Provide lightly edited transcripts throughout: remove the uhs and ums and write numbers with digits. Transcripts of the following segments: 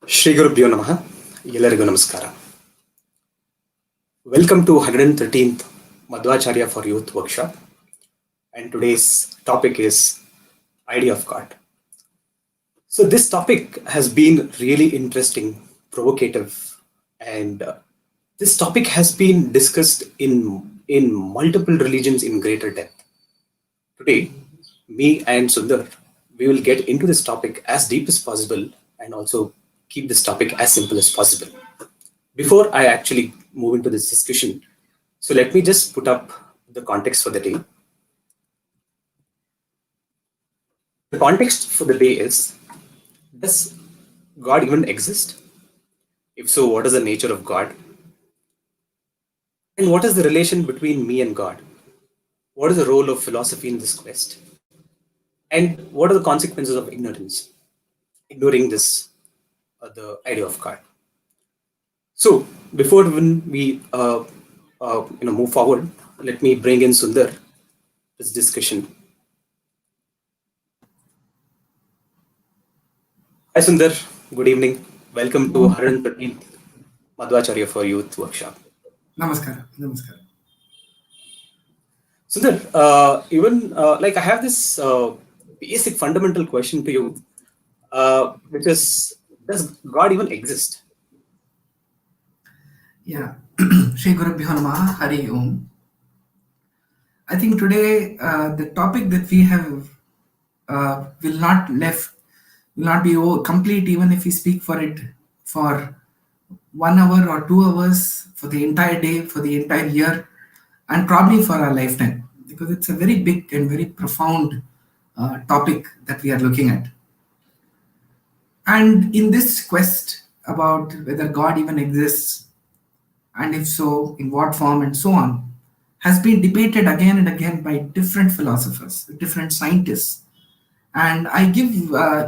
Shri Gurubhyo Namaha. Yellarigu Namaskara. Welcome to 113th Madhwacharya for Youth Workshop. And today's topic is Idea of God. So this topic has been really interesting, provocative, and this topic has been discussed in multiple religions in greater depth. Today, me and Sunder, we will get into this topic as deep as possible and also keep this topic as simple as possible. Before I actually move into this discussion, so let me just put up the context for the day. The context for the day is, does God even exist? If so, what is the nature of God? And what is the relation between me and God? What is the role of philosophy in this quest? And what are the consequences of ignorance? Ignoring this, the idea of God. So before we move forward, let me bring in Sunder this discussion. Hi Sunder, good evening. Welcome to 113th Madhwacharya for Youth Workshop. Namaskar. Namaskar. Sundar, I have this basic fundamental question to you, which is, does God even exist? Yeah. Shri Gurubhyo Namaha. Hari Om. I think today the topic that we have will not be complete even if we speak for it for 1 hour or 2 hours, for the entire day, for the entire year, and probably for our lifetime, because it's a very big and very profound topic that we are looking at. And in this quest about whether God even exists, and if so, in what form, and so on, has been debated again and again by different philosophers, different scientists. And I give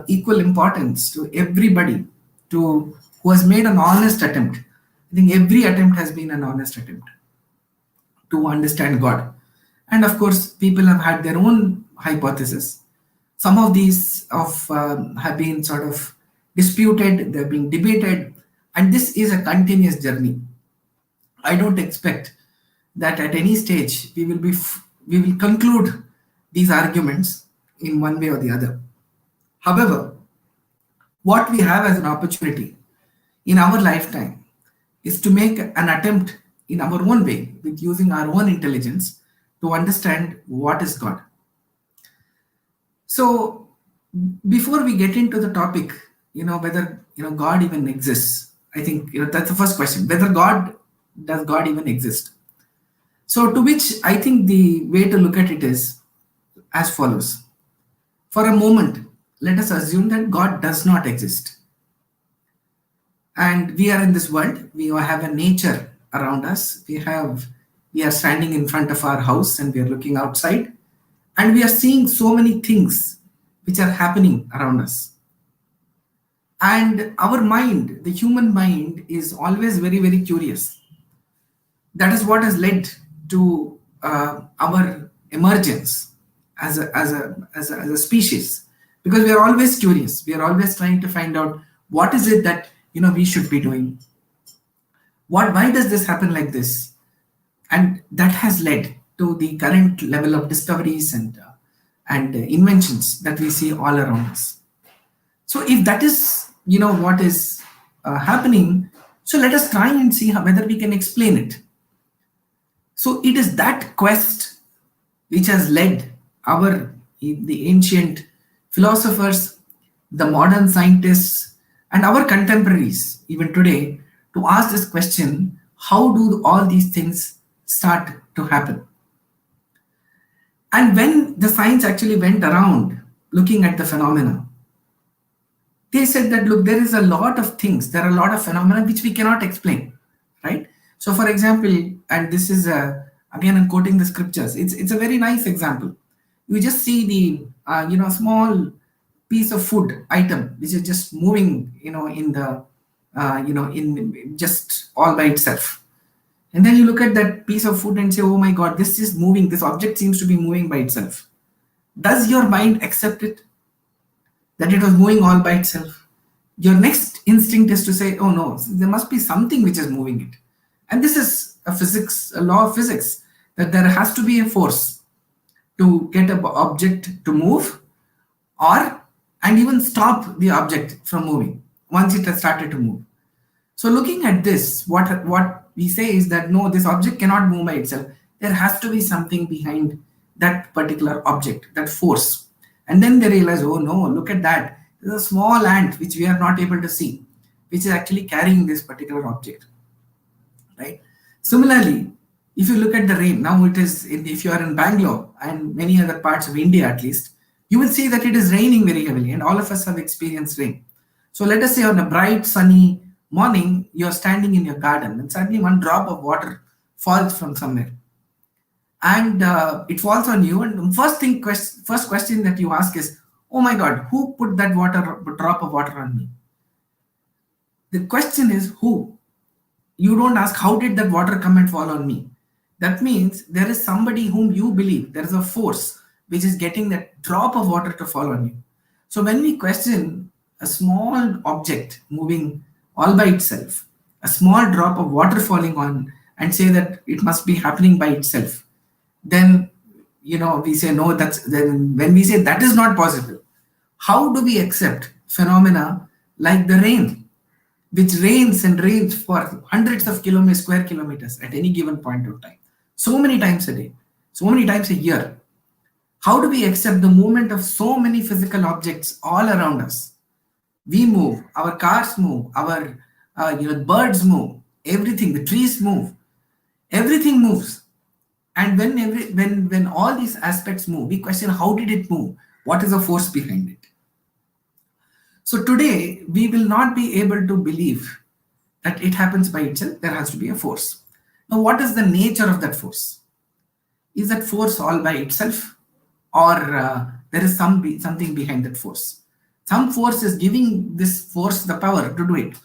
equal importance to everybody who has made an honest attempt. I think every attempt has been an honest attempt to understand God. And of course, people have had their own hypotheses. Some of these have been sort of disputed, they're being debated, and this is a continuous journey. I don't expect that at any stage we will conclude these arguments in one way or the other. However, what we have as an opportunity in our lifetime is to make an attempt in our own way with using our own intelligence to understand what is God. So before we get into the topic, whether God even exists, I think that's the first question. Does God even exist? So to which I think the way to look at it is as follows. For a moment, let us assume that God does not exist. And we are in this world, we have a nature around us. We are standing in front of our house and we are looking outside, and we are seeing so many things which are happening around us. And our mind, the human mind, is always very, very curious. That is what has led to our emergence as a species, because we are always curious. We are always trying to find out what is it that we should be doing. Why does this happen like this? And that has led to the current level of discoveries and inventions that we see all around us. So if that is what is happening, so let us try and see whether we can explain it. So it is that quest which has led the ancient philosophers, the modern scientists, and our contemporaries even today to ask this question: how do all these things start to happen? And when the science actually went around looking at the phenomena, they said that, look, there are a lot of phenomena which we cannot explain, right? So for example, and this is again I'm quoting the scriptures, it's a very nice example. You just see the small piece of food item which is just moving in the in just all by itself, and then you look at that piece of food and say, oh my god, this is moving, this object seems to be moving by itself. Does your mind accept it, that it was moving all by itself? your next instinct is to say, oh no, there must be something which is moving it. And this is a law of physics, that there has to be a force to get an object to move, or and even stop the object from moving once it has started to move. So looking at this, what we say is that no, this object cannot move by itself. There has to be something behind that particular object, that force. And then they realize, oh no, look at that. There's a small ant which we are not able to see, which is actually carrying this particular object, right? Similarly, if you look at the rain, now it is, if you are in Bangalore and many other parts of India at least, you will see that it is raining very heavily, and all of us have experienced rain. So let us say on a bright sunny morning, you are standing in your garden and suddenly one drop of water falls from somewhere, and it falls on you. And the first question that you ask is, "Oh my God, who put that drop of water on me?" The question is who. You don't ask how did that water come and fall on me. That means there is somebody whom you believe, there is a force which is getting that drop of water to fall on you. So when we question a small object moving all by itself, a small drop of water falling on, and say that it must be happening by itself, then we say no, that's then when we say that is not possible, how do we accept phenomena like the rain, which rains and rains for hundreds of square kilometers at any given point of time, so many times a day, so many times a year? How do we accept the movement of so many physical objects all around us? We move, our cars move, our birds move, everything, the trees move, everything moves. And when all these aspects move, we question how did it move? What is the force behind it? So today we will not be able to believe that it happens by itself. There has to be a force. Now, what is the nature of that force? Is that force all by itself, or there is something behind that force? Some force is giving this force the power to do it.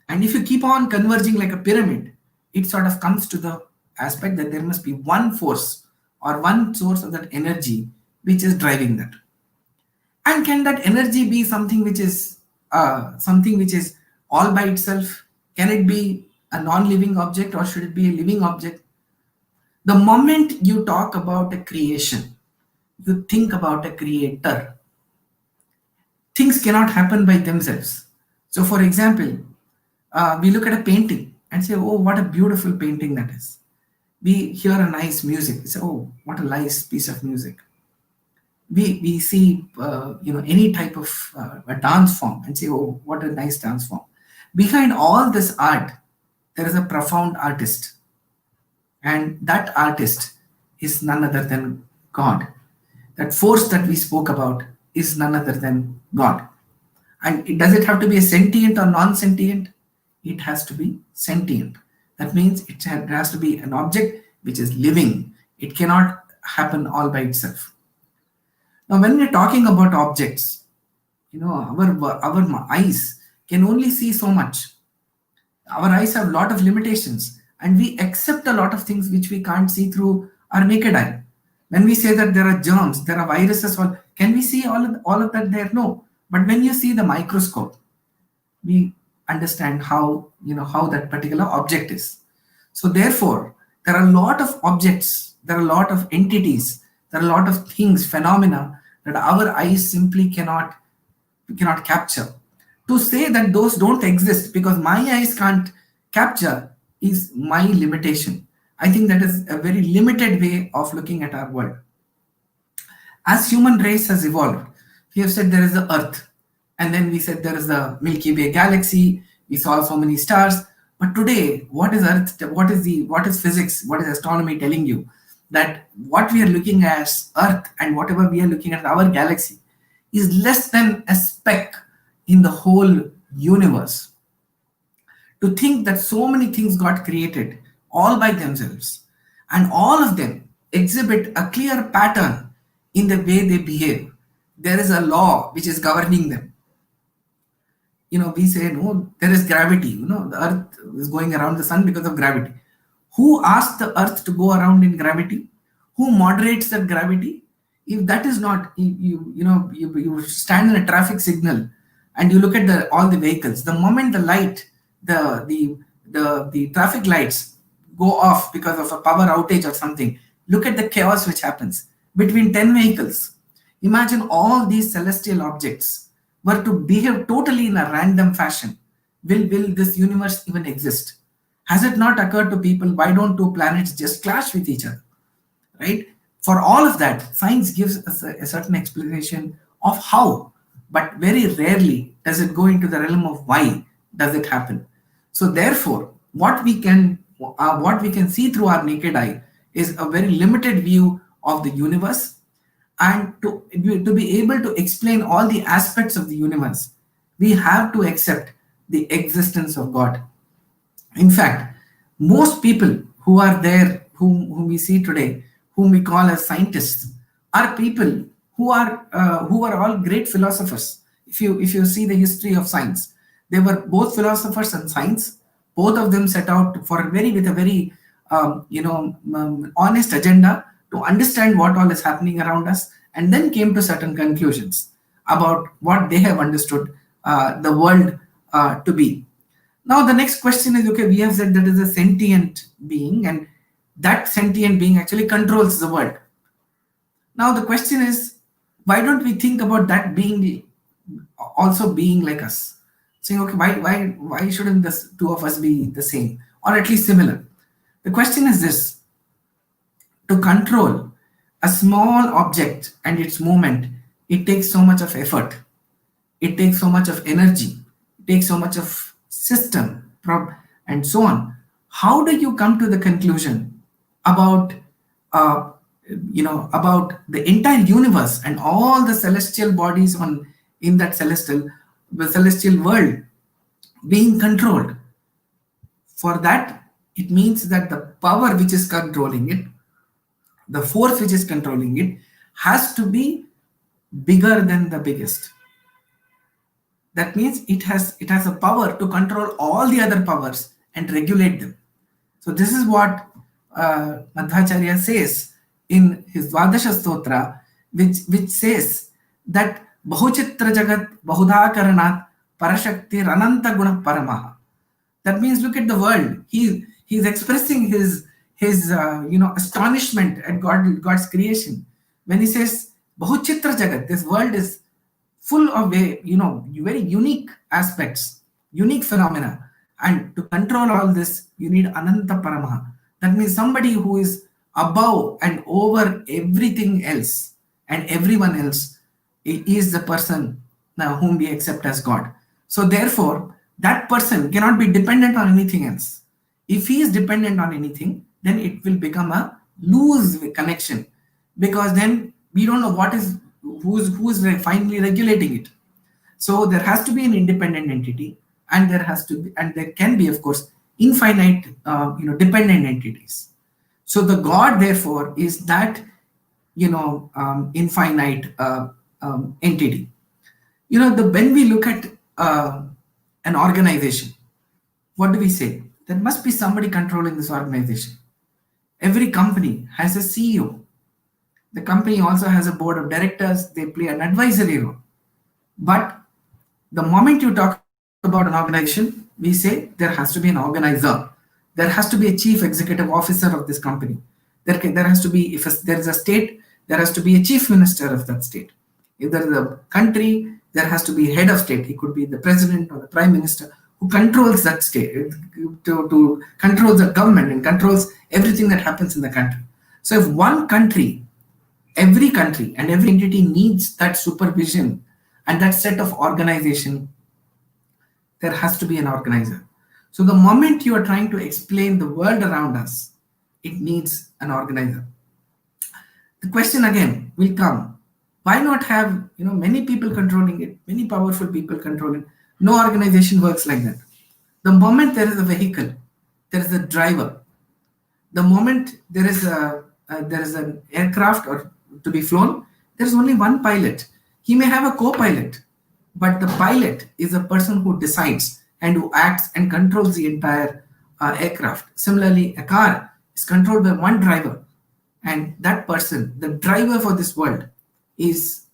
And if you keep on converging like a pyramid, it sort of comes to the aspect that there must be one force or one source of that energy which is driving that. And can that energy be something which is all by itself? Can it be a non-living object, or should it be a living object? The moment you talk about a creation, you think about a creator. Things cannot happen by themselves. So for example, we look at a painting and say, oh, what a beautiful painting that is. We hear a nice music, we say, oh, what a nice piece of music. We see any type of a dance form and say, oh, what a nice dance form. Behind all this art, there is a profound artist, and that artist is none other than God. That force that we spoke about is none other than God. And does it have to be a sentient or non-sentient? It has to be sentient. That means it has to be an object which is living. It cannot happen all by itself. Now, when we're talking about objects, our eyes can only see so much. Our eyes have a lot of limitations, and we accept a lot of things which we can't see through our naked eye. When we say that there are germs, there are viruses, can we see all of that there? No. But when you see the microscope, we understand how that particular object is. So therefore, there are a lot of objects, there are a lot of entities, there are a lot of things, phenomena that our eyes simply cannot capture. To say that those don't exist because my eyes can't capture is my limitation. I think that is a very limited way of looking at our world. As human race has evolved, we have said there is the Earth, and then we said there is the Milky Way galaxy. We saw so many stars. But today, what is Earth? What is physics? What is astronomy telling you? That what we are looking at as Earth and whatever we are looking at our galaxy is less than a speck in the whole universe. To think that so many things got created all by themselves, and all of them exhibit a clear pattern in the way they behave. There is a law which is governing them. We say, no, there is gravity. The Earth is going around the sun because of gravity. Who asked the Earth to go around in gravity? Who moderates that gravity? If that is not, you stand in a traffic signal and you look at all the vehicles. The moment the light, the traffic lights go off because of a power outage or something, look at the chaos which happens between 10 vehicles. Imagine all these celestial objects were to behave totally in a random fashion. Will this universe even exist? Has it not occurred to people, why don't two planets just clash with each other? Right? For all of that, science gives us a certain explanation of how, but very rarely does it go into the realm of why does it happen. So therefore, what we can see through our naked eye is a very limited view of the universe, and to be able to explain all the aspects of the universe, we have to accept the existence of God. In fact, most people who are there, whom we see today, whom we call as scientists, are people who are all great philosophers. If you see the history of science, they were both philosophers and science. Both of them set out for with a very honest agenda to understand what all is happening around us, and then came to certain conclusions about what they have understood the world to be. Now, the next question is, okay, we have said that is a sentient being, and that sentient being actually controls the world. Now, the question is, why don't we think about that being also being like us? Saying, okay, why shouldn't the two of us be the same, or at least similar? The question is this: to control a small object and its movement, it takes so much of effort, it takes so much of energy, it takes so much of system, and so on. How do you come to the conclusion about about the entire universe and all the celestial bodies in that celestial world being controlled? For that, it means that the power which is controlling it, the force which is controlling it, has to be bigger than the biggest. That means it has a power to control all the other powers and regulate them. So this is what Madhwacharya says in his Dvadasha Stotra, which says that Bahuchitra Jagat Bahudha Karanat Parashakti Rananta Guna Paramaha. That means, look at the world. He's expressing his astonishment at God's creation when he says Bahuchitra Jagat. This world is full of very unique aspects, unique phenomena, and to control all this, you need Ananta Paramaha. That means somebody who is above and over everything else and everyone else is the person now whom we accept as God. So therefore, that person cannot be dependent on anything else. If he is dependent on anything, then it will become a loose connection, because then we don't know who is finally regulating it. So there has to be an independent entity, and there can be, of course, infinite dependent entities. So the God, therefore, is that infinite entity. When we look at an organization, what do we say? There must be somebody controlling this organization. Every company has a CEO. The company also has a board of directors. They play an advisory role. But the moment you talk about an organization, we say there has to be an organizer. There has to be a chief executive officer of this company. There has to be, if there is a state, there has to be a chief minister of that state. If there is a country, there has to be a head of state. He could be the president or the prime minister who controls that state, to control the government and controls everything that happens in the country. So if every country and every entity needs that supervision and that set of organization, there has to be an organizer. So the moment you are trying to explain the world around us, it needs an organizer. The question again will come, why not have many people controlling it, many powerful people controlling it? No organization works like that. The moment there is a vehicle, there is a driver. The moment there is an aircraft or to be flown, there is only one pilot. He may have a co-pilot, but the pilot is a person who decides and who acts and controls the entire aircraft. Similarly, a car is controlled by one driver, and that person, the driver for this world, is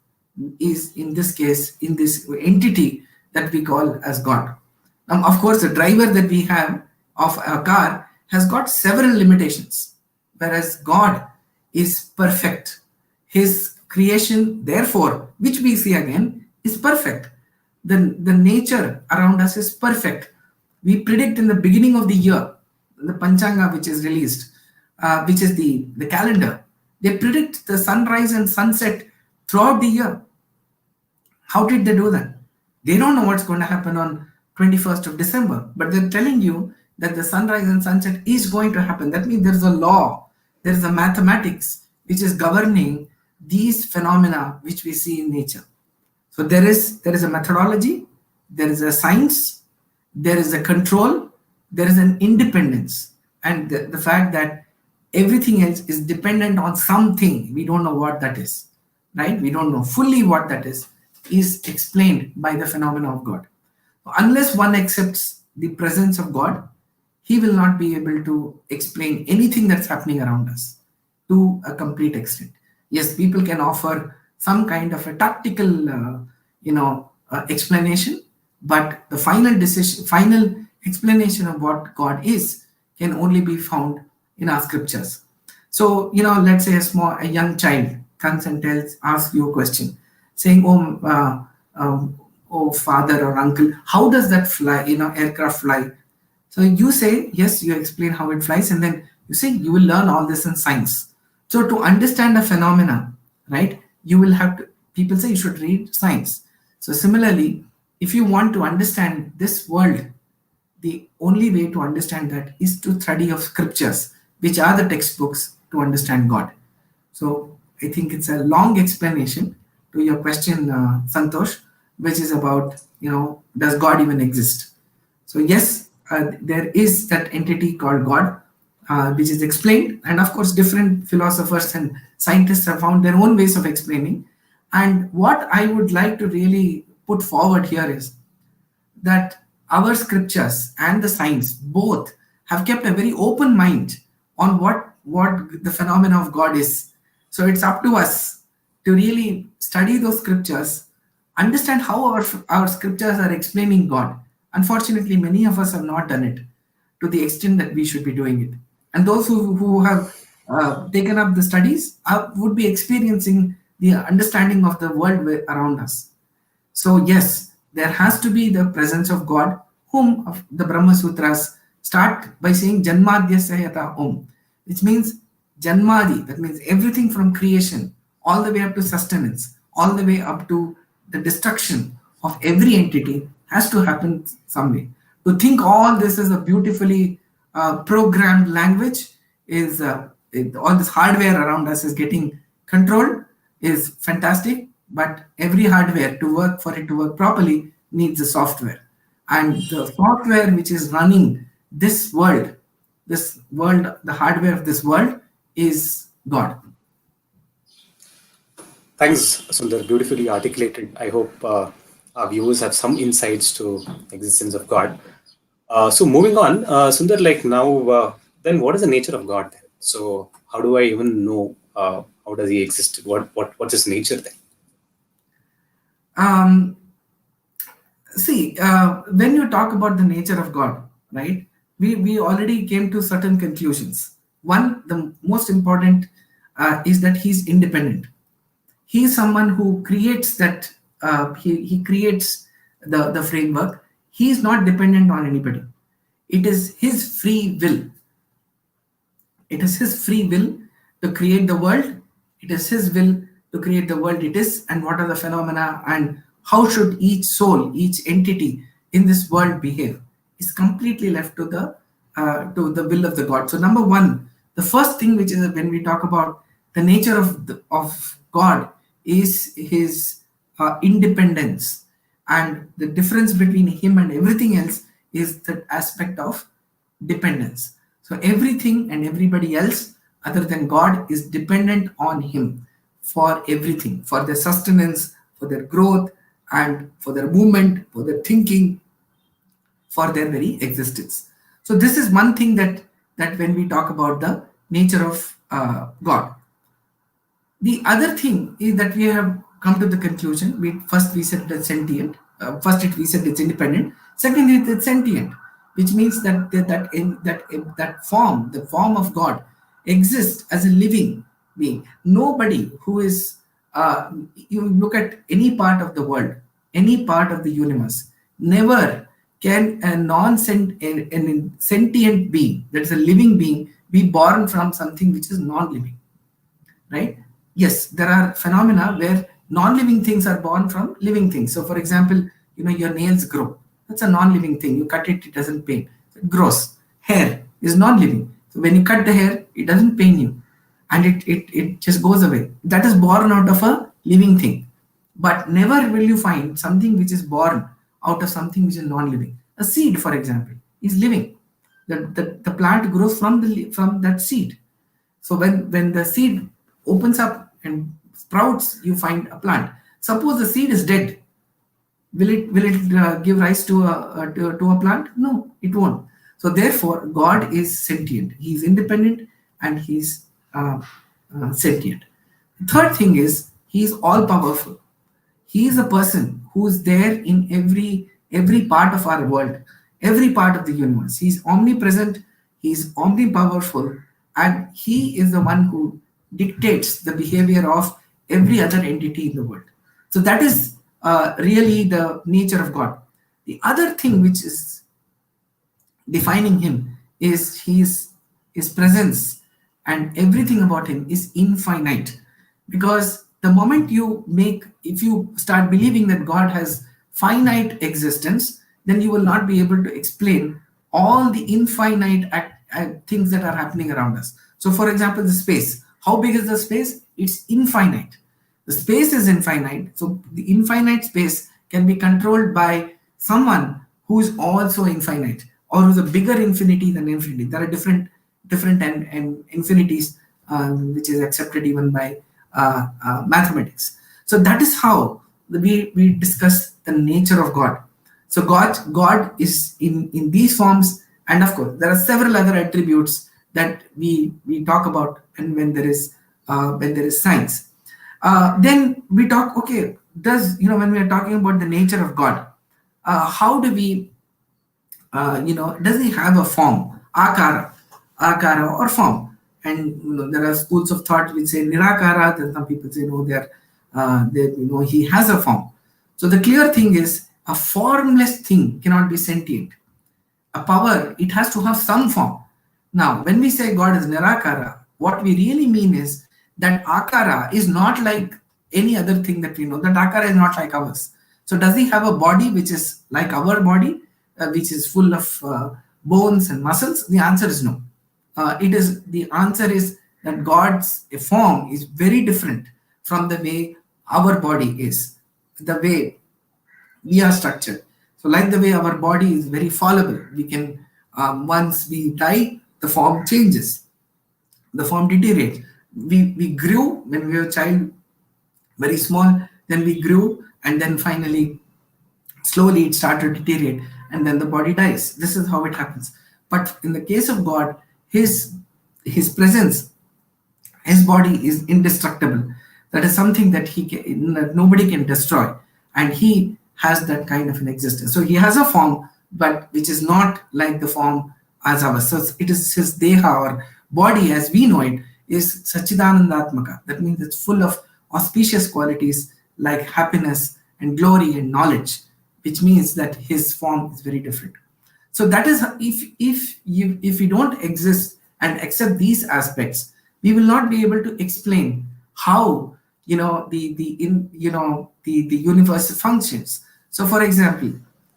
in this case, in this entity, that we call as God. Of course, the driver that we have of a car has got several limitations, whereas God is perfect. His creation, therefore, which we see again, is perfect. The nature around us is perfect. We predict in the beginning of the year, the Panchanga, which is released, which is the calendar, they predict the sunrise and sunset throughout the year. How did they do that? They don't know what's going to happen on 21st of December, but they're telling you that the sunrise and sunset is going to happen. That means there's a law, there's a mathematics which is governing these phenomena which we see in nature. So there is a methodology, there is a science, there is a control, there is an independence, and the fact that everything else is dependent on something. We don't know what that is, right? We don't know fully what that is explained by the phenomena of God. Unless one accepts the presence of God, he will not be able to explain anything that's happening around us to a complete extent. Yes, people can offer some kind of a tactical, explanation, but the final explanation of what God is can only be found in our scriptures. So, let's say a young child comes and asks you a question, saying, "Oh, father or uncle, how does that fly? Aircraft fly?" So you say, yes, you explain how it flies, and then you say you will learn all this in science. So to understand a phenomena, right, you will have to. People say you should read science. So similarly, if you want to understand this world, the only way to understand that is to study of scriptures, which are the textbooks to understand God. So I think it's a long explanation to your question, Santosh, which is about, does God even exist? So yes, there is that entity called God, which is explained, and of course, different philosophers and scientists have found their own ways of explaining. And what I would like to really put forward here is that our scriptures and the science both have kept a very open mind on what the phenomena of God is. So it's up to us to really study those scriptures, understand how our scriptures are explaining God. Unfortunately, many of us have not done it to the extent that we should be doing it. And those who have taken up the studies would be experiencing the understanding of the world around us. So yes, there has to be the presence of God, whom the Brahma Sutras start by saying Janmadhyasya Yata Om, which means Janmadi, that means everything from creation, all the way up to sustenance, all the way up to the destruction of every entity has to happen some way. To think all this is a beautifully programmed language is all this hardware around us is getting controlled is fantastic, but every hardware for it to work properly needs a software, and the software which is running this world, the hardware of this world is God. Thanks, Sunder. Beautifully articulated. I hope our viewers have some insights to existence of God. So moving on, Sundar, like now, then what is the nature of God then? So how do I even know how does he exist? What's his nature then? See, when you talk about the nature of God, right, we already came to certain conclusions. One, the most important is that he's independent. He is someone who creates that, he creates the framework. He is not dependent on anybody. It is his free will. It is his free will to create the world. It is his will to create the world it is, and what are the phenomena, and how should each soul, each entity in this world behave, is completely left to the will of the God. So number one, the first thing which is when we talk about the nature of God is his independence, and the difference between him and everything else is that aspect of dependence. So everything and everybody else other than God is dependent on him for everything, for their sustenance, for their growth, and for their movement, for their thinking, for their very existence. So this is one thing that when we talk about the nature of God. The other thing is that we have come to the conclusion. We said that sentient. First, we said it's independent. Second, it's sentient, which means that form, the form of God, exists as a living being. Nobody who is you look at any part of the world, any part of the universe, never can a sentient being, that is a living being, be born from something which is non-living, right? Yes, there are phenomena where non-living things are born from living things. So for example, your nails grow. That's a non-living thing. You cut it, it doesn't pain. It grows. Hair is non-living. So when you cut the hair, it doesn't pain you. And it just goes away. That is born out of a living thing. But never will you find something which is born out of something which is non-living. A seed, for example, is living. The plant grows from that seed. So when the seed opens up and sprouts, you find a plant. Suppose the seed is dead, will it give rise to a plant? No, it won't. So therefore, God is sentient. He is independent and he's sentient. The third thing is he is all powerful. He is a person who is there in every part of our world, every part of the universe. He's omnipresent, he's omnipowerful, and he is the one who dictates the behavior of every other entity in the world. So that is really the nature of God. The other thing which is defining him is his presence, and everything about him is infinite. Because the moment if you start believing that God has finite existence, then you will not be able to explain all the infinite things that are happening around us. So for example, the space, how big is the space? It's infinite. The space is infinite, so the infinite space can be controlled by someone who is also infinite, or who's a bigger infinity than infinity. There are different and infinities, which is accepted even by mathematics. So that is how we discuss the nature of God. So God is in these forms, and of course there are several other attributes that we talk about, and when there is science. Then we talk, okay, when we are talking about the nature of God, how do we, does he have a form, akara or form? And there are schools of thought which say nirakara, then some people say no, he has a form. So the clear thing is, a formless thing cannot be sentient. A power, it has to have some form. Now, when we say God is nirakara, what we really mean is that akara is not like any other thing that we know. That akara is not like ours. So does he have a body which is like our body, which is full of bones and muscles? The answer is no. The answer is that God's form is very different from the way our body is, the way we are structured. So like the way our body is very fallible, we can, once we die, the form changes, the form deteriorates. We grew when we were a child, very small, then we grew, and then finally slowly it started to deteriorate, and then the body dies. This is how it happens. But in the case of God, his presence, his body is indestructible. That is something that that nobody can destroy, and he has that kind of an existence. So he has a form, but which is not like the form as ours. So it is his deha, or body as we know it, is Sachidanandatmaka. That means it's full of auspicious qualities like happiness and glory and knowledge, which means that his form is very different. So that is, if we don't exist and accept these aspects, we will not be able to explain how the universe functions. So for example,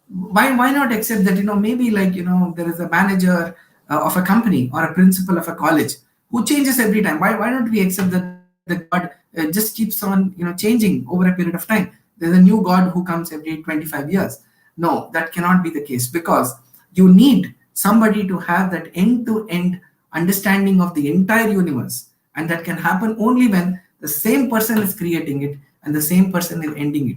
why not accept that maybe there is a manager of a company or a principal of a college who changes every time? Why don't we accept that the God just keeps on changing over a period of time? There's a new God who comes every 25 years. No, that cannot be the case, because you need somebody to have that end-to-end understanding of the entire universe, and that can happen only when the same person is creating it and the same person is ending it,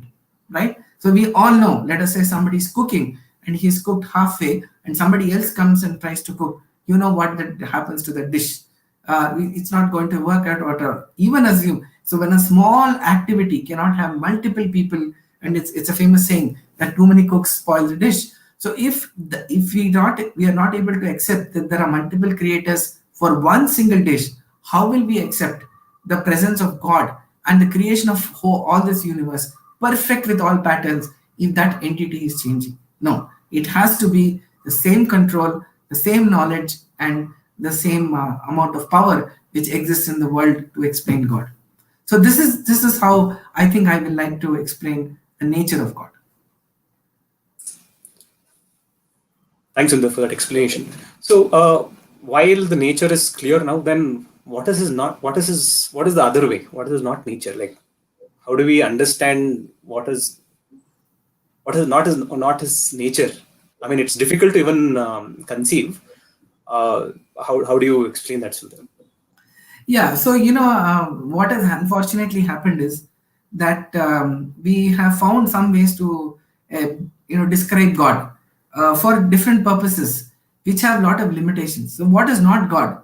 right? So we all know, let us say somebody's cooking and he's cooked halfway, and somebody else comes and tries to cook. You know what that happens to the dish? It's not going to work out, or even assume. So when a small activity cannot have multiple people and it's a famous saying that too many cooks spoil the dish. So if we are not able to accept that there are multiple creators for one single dish, how will we accept the presence of God and the creation of all this universe, perfect with all patterns, if that entity is changing? No, it has to be the same control, the same knowledge, and the same amount of power which exists in the world to explain God. So this is how I think I will like to explain the nature of God. Thanks, Sunder, for that explanation. So, while the nature is clear now, then what is his not? What is the other way? What is not nature? Like, how do we understand what is not his nature? I mean, it's difficult to even conceive. How do you explain that, Sunder? Yeah, so what has unfortunately happened is that we have found some ways to describe God for different purposes, which have a lot of limitations. So, what is not God?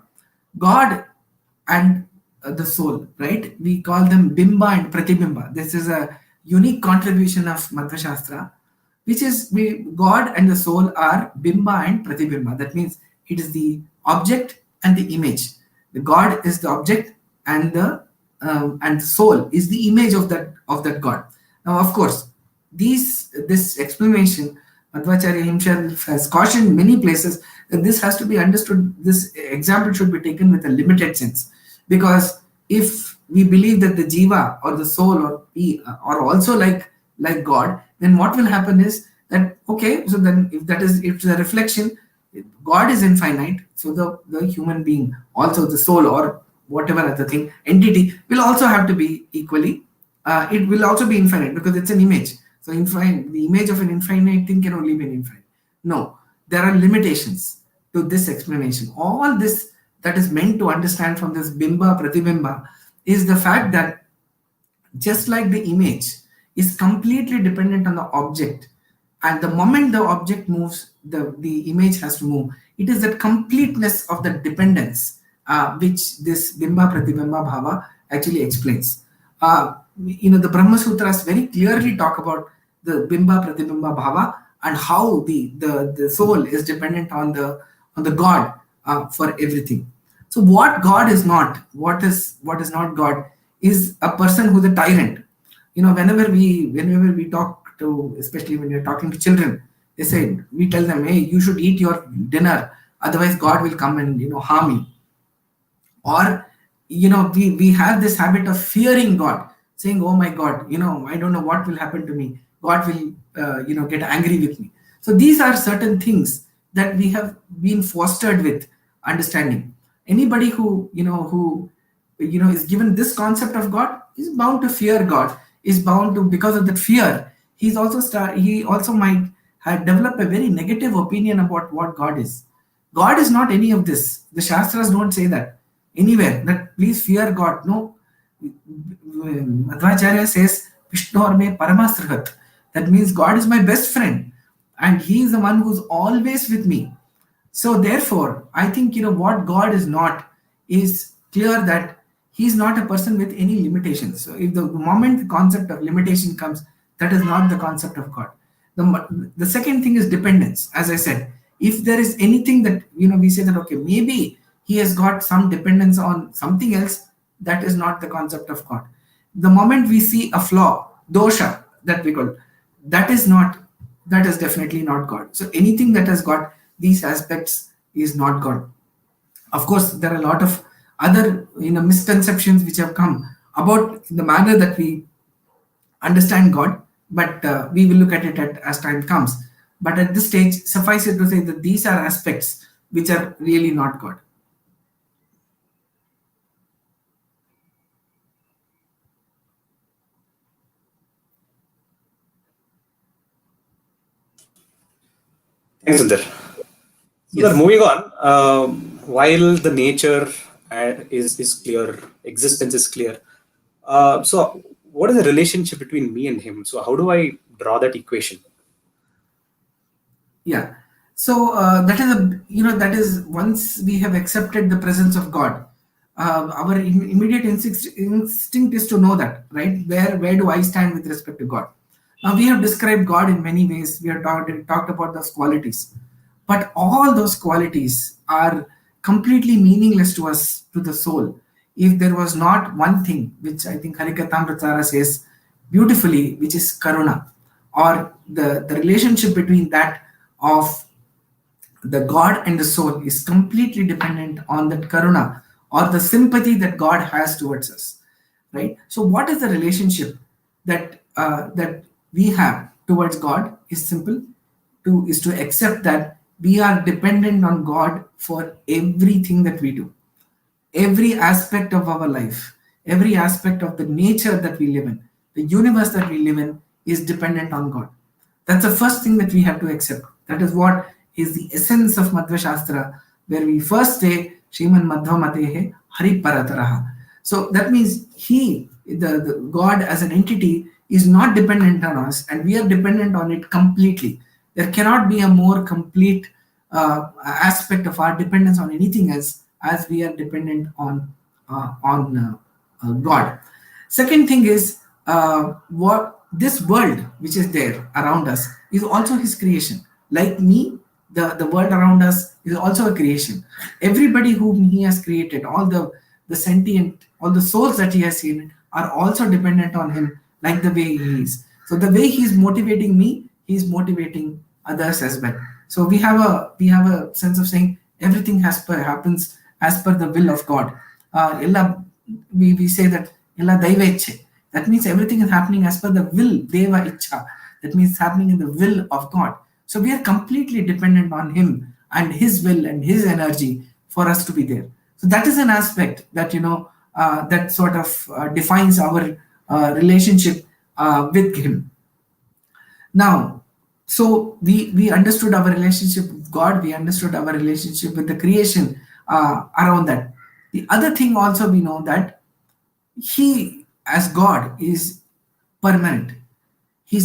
God and the soul, right? We call them Bimba and Pratibimba. This is a unique contribution of Madhwacharya, which is God and the soul are Bimba and Pratibimba. That means it is the object and the image. The God is the object, and the soul is the image of that God. Now, of course, this explanation, Madhwacharya himself has cautioned many places that this has to be understood. This example should be taken with a limited sense, because if we believe that the jiva or the soul or we are also like God, then what will happen is that, okay, so then if the reflection, God is infinite, so the human being, also the soul or whatever other thing, entity, will also have to be equally. It will also be infinite because it's an image. So infinite, the image of an infinite thing can only be an infinite. No, there are limitations to this explanation. All this that is meant to understand from this Bimba Pratibimba is the fact that just like the image is completely dependent on the object, and the moment the object moves, the image has to move. It is that completeness of the dependence which this Bimba Pratibimba Bhava actually explains. The Brahma Sutras very clearly talk about the Bimba Pratibimba Bhava and how the soul is dependent on the God for everything. So what God is not, what is not God, is a person who's a tyrant. Whenever we talk to, especially when you're talking to children, we tell them, hey, you should eat your dinner, otherwise God will come and harm you. Or we have this habit of fearing God, saying, oh my God, I don't know what will happen to me, God will get angry with me. So these are certain things that we have been fostered with understanding. Anybody who is given this concept of God is bound to fear God, is bound to, because of that fear, he also might have developed a very negative opinion about what God is. God is not any of this. The Shastras don't say that anywhere, that please fear God. No. Madhwacharya says, Vishnu me paramasrihat. That means God is my best friend and he is the one who's always with me. So therefore, I think what God is not is clear, that he is not a person with any limitations. So if the moment the concept of limitation comes, that is not the concept of God. The second thing is dependence. As I said, if there is anything that we say that, okay, maybe he has got some dependence on something else, that is not the concept of God. The moment we see a flaw, dosha, that we call, that is definitely not God. So anything that has got these aspects is not God. Of course, there are a lot of other misconceptions which have come about the manner that we understand God, but we will look at it as time comes. But at this stage, suffice it to say that these are aspects which are really not God. Thanks, Sunder. So, Yes. moving on, while the nature is clear, existence is clear. So, what is the relationship between me and him? So, how do I draw that equation? Yeah. So that is once we have accepted the presence of God, our immediate instinct is to know that, right? Where do I stand with respect to God? Now, we have described God in many ways. We have talked about those qualities. But all those qualities are completely meaningless to us, to the soul, if there was not one thing, which I think Harikatamritsara says beautifully, which is karuna, or the relationship between that of the God and the soul is completely dependent on that karuna or the sympathy that God has towards us, right? So, what is the relationship that we have towards God? Is simple. To is to accept that we are dependent on God for everything that we do, every aspect of our life, every aspect of the nature that we live in, the universe that we live in is dependent on God. That's the first thing that we have to accept. That is what is the essence of Madhvashastra, where we first say, Shriman Madhvamatehe Hari Parataraha. So that means the God as an entity, is not dependent on us, and we are dependent on it completely. There cannot be a more complete aspect of our dependence on anything else, as we are dependent on God. Second thing is, what this world which is there around us is also His creation. Like me, the world around us is also a creation. Everybody whom He has created, all the sentient, all the souls that He has seen are also dependent on Him, like the way He is. So the way He is motivating me, He is motivating others as well. So we have a sense of saying everything happens as per the will of God. Ella, we say that ella daiva ichche. That means everything is happening as per the will, deva ichha. That means it's happening in the will of God. So we are completely dependent on Him and His will and His energy for us to be there. So that is an aspect that that sort of defines our relationship with Him. Now, so we understood our relationship with God, we understood our relationship with the creation around that. The other thing also, we know that He, as God, is permanent. He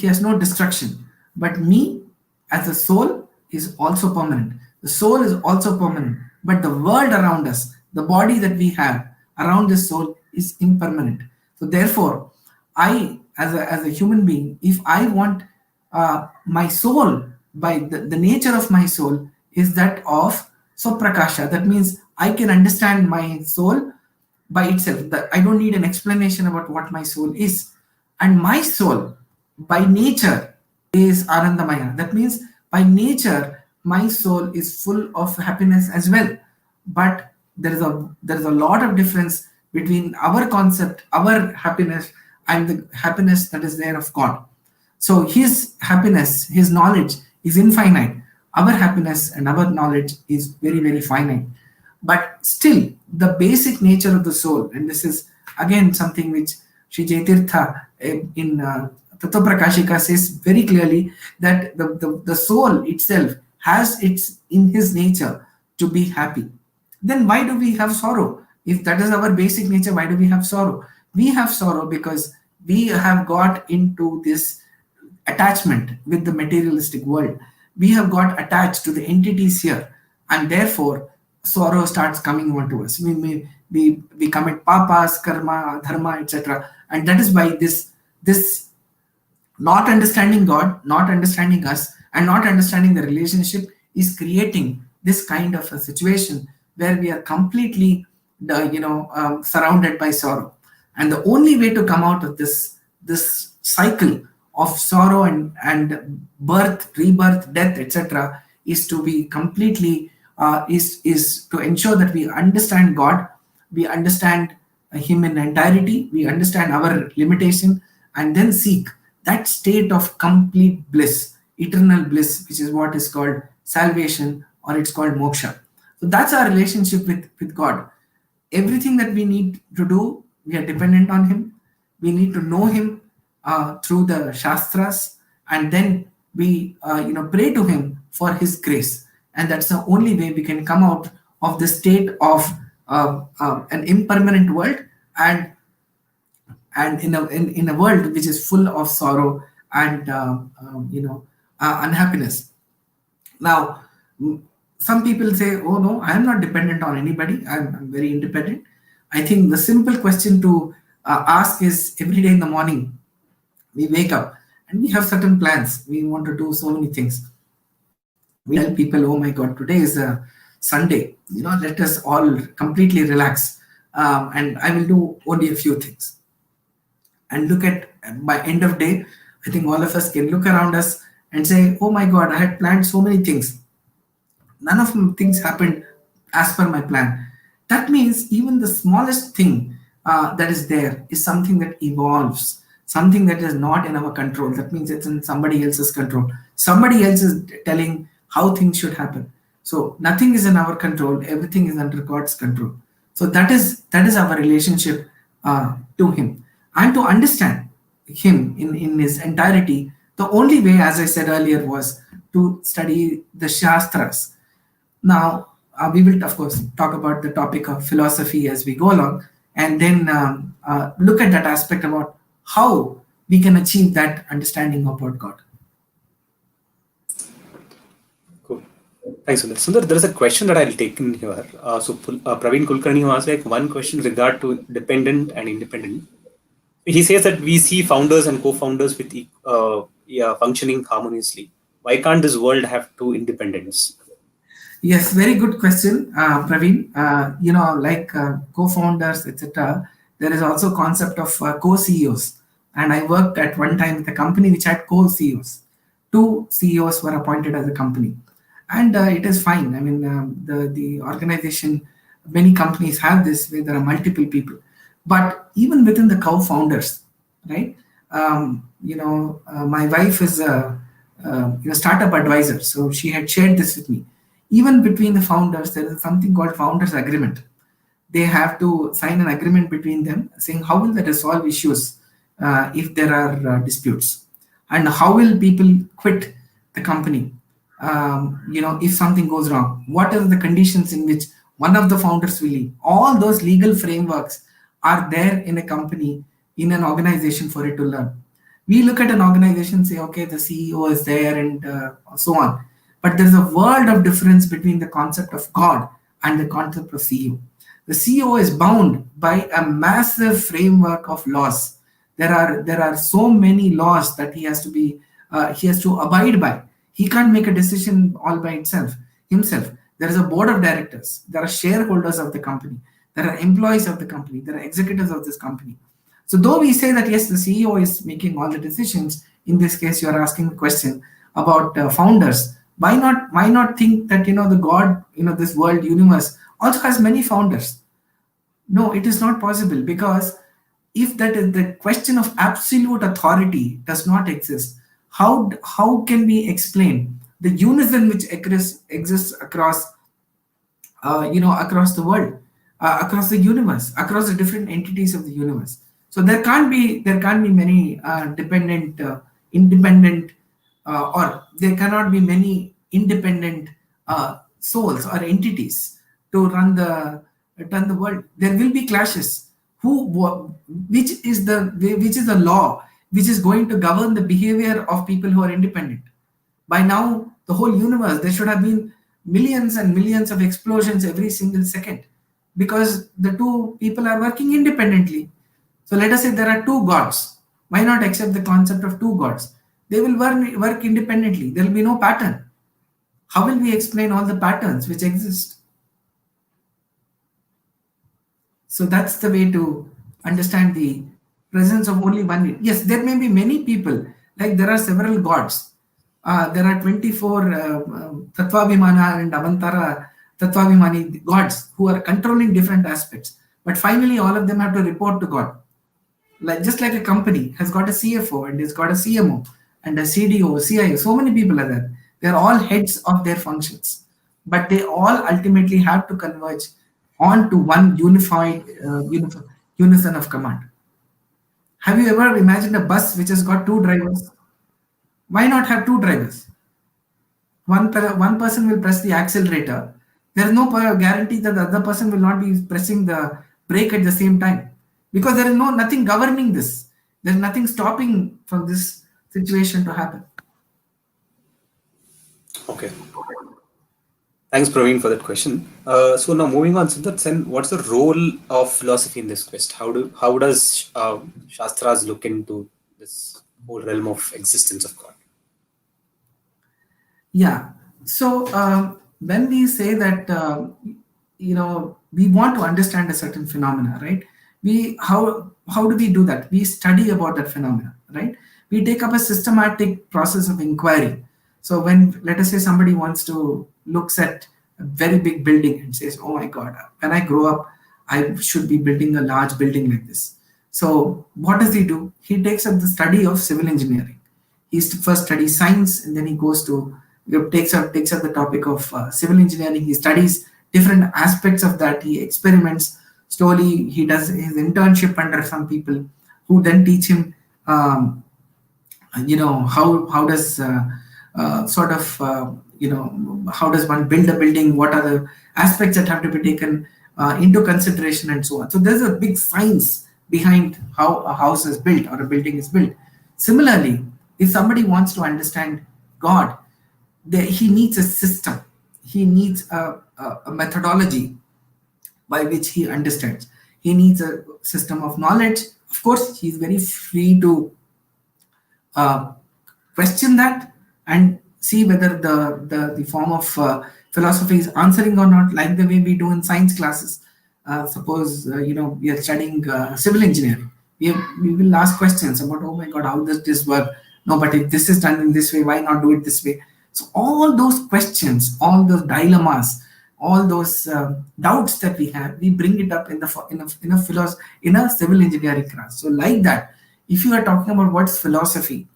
has no destruction. But me, as a soul, is also permanent. The soul is also permanent. But the world around us, the body that we have around this soul, is impermanent. So therefore, I, as a human being, if I want my soul, by the nature of my soul is that of Swaprakasha. That means I can understand my soul by itself. That I don't need an explanation about what my soul is. And my soul, by nature, is Anandamaya. That means by nature, my soul is full of happiness as well. But there is a lot of difference between our concept, our happiness, and the happiness that is there of God. So His happiness, His knowledge is infinite. Our happiness and our knowledge is very, very finite. But still, the basic nature of the soul, and this is again something which Sri Jaitirtha in Tattva Prakashika says very clearly, that the soul itself has its in his nature to be happy. Then why do we have sorrow? If that is our basic nature, why do we have sorrow? We have sorrow because we have got into this attachment with the materialistic world. We have got attached to the entities here, and therefore sorrow starts coming onto us. We commit papas, karma, dharma, etc., and that is why this not understanding God, not understanding us, and not understanding the relationship is creating this kind of a situation where we are completely, surrounded by sorrow. And the only way to come out of this cycle of sorrow and birth, rebirth, death, etc., is to be completely is to ensure that we understand God, we understand Him in entirety, we understand our limitation, and then seek that state of complete bliss, eternal bliss, which is what is called salvation, or it's called moksha. So that's our relationship with God. Everything that we need to do, we are dependent on Him. We need to know Him through the Shastras, and then we pray to Him for His grace. And that's the only way we can come out of the state of an impermanent world, and in a world which is full of sorrow and unhappiness. Now, some people say, "Oh no, I am not dependent on anybody. I'm very independent." I think the simple question to ask is every day in the morning: We wake up and we have certain plans. We want to do so many things. We tell people, oh my God, today is a Sunday. Let us all completely relax. And I will do only a few things. And look at by end of day, I think all of us can look around us and say, oh my God, I had planned so many things. None of the things happened as per my plan. That means even the smallest thing that is there is something that evolves, something that is not in our control. That means it's in somebody else's control. Somebody else is telling how things should happen. So nothing is in our control. Everything is under God's control. So that is our relationship to Him, and to understand Him in His entirety. The only way, as I said earlier, was to study the Shastras. Now, we will, of course, talk about the topic of philosophy as we go along, and then look at that aspect about how we can achieve that understanding about God. Cool. Thanks, Sundar. Sundar, there is a question that I'll take in here. Praveen Kulkarni asked like one question regard to dependent and independent. He says that we see founders and co-founders with functioning harmoniously. Why can't this world have two independents? Yes, very good question, Praveen. Like co-founders, etc. There is also concept of co-CEOs, and I worked at one time with a company which had co-CEOs. Two CEOs were appointed as a company, and it is fine. I mean, the organization, many companies have this where there are multiple people, but even within the co-founders, right? My wife is a startup advisor, so she had shared this with me. Even between the founders, there is something called founders agreement. They have to sign an agreement between them saying how will they resolve issues if there are disputes, and how will people quit the company if something goes wrong. What are the conditions in which one of the founders will leave? All those legal frameworks are there in a company, in an organization, for it to learn. We look at an organization, say, okay, the CEO is there, and so on, but there's a world of difference between the concept of God and the concept of CEO. The CEO is bound by a massive framework of laws. There are so many laws that he has to abide by. He can't make a decision all by himself. There is a board of directors. There are shareholders of the company. There are employees of the company. There are executives of this company. So though we say that yes, the CEO is making all the decisions, in this case you are asking the question about founders. Why not think that the God, this world universe also has many founders? No, it is not possible, because if that is the question of absolute authority does not exist, how can we explain the unison which exists across across the world, across the universe, across the different entities of the universe? So there can't be many independent, or there cannot be many independent souls or entities to run the world. There will be clashes. Which is the law which is going to govern the behavior of people who are independent? By now, the whole universe, there should have been millions and millions of explosions every single second, because the two people are working independently. So let us say there are two gods. Why not accept the concept of two gods? They will work independently. There will be no pattern. How will we explain all the patterns which exist? So that's the way to understand the presence of only one. Yes, there may be many people, like there are several gods. There are 24 Tattvabhimana and Avantara Tattvabhimani gods who are controlling different aspects. But finally, all of them have to report to God. Just like a company has got a CFO and it's got a CMO and a CDO, CIO, so many people are there. They're all heads of their functions, but they all ultimately have to converge onto one unified unison of command. Have you ever imagined a bus which has got two drivers? Why not have two drivers? One person will press the accelerator. There is no guarantee that the other person will not be pressing the brake at the same time, because there is nothing governing this. There is nothing stopping from this situation to happen. Okay. Thanks, Praveen, for that question. So now moving on, Sundar, then what's the role of philosophy in this quest? How does Shastras look into this whole realm of existence of God. Yeah. So when we say that we want to understand a certain phenomena, right? We how do we do that? We study about that phenomena, right? We take up a systematic process of inquiry. So when, let us say, somebody wants to looks at a very big building and says, "Oh my God, when I grow up, I should be building a large building like this." So what does he do? He takes up the study of civil engineering. He first studies science, and then he goes to takes up the topic of civil engineering. He studies different aspects of that. He experiments slowly. He does his internship under some people who then teach him how does sort of how does one build a building, what are the aspects that have to be taken into consideration, and so on. So there's a big science behind how a house is built or a building is built. Similarly, if somebody wants to understand God, he needs a system. He needs a methodology by which he understands. He needs a system of knowledge. Of course, he's very free to uh, question that and see whether the form of philosophy is answering or not, like the way we do in science classes. Suppose we are studying civil engineering. We will ask questions about, oh my God, how does this work? No, but if this is done in this way, why not do it this way? So all those questions, all those dilemmas, all those doubts that we have, we bring it up in the in a civil engineering class. So like that, if you are talking about what's philosophy,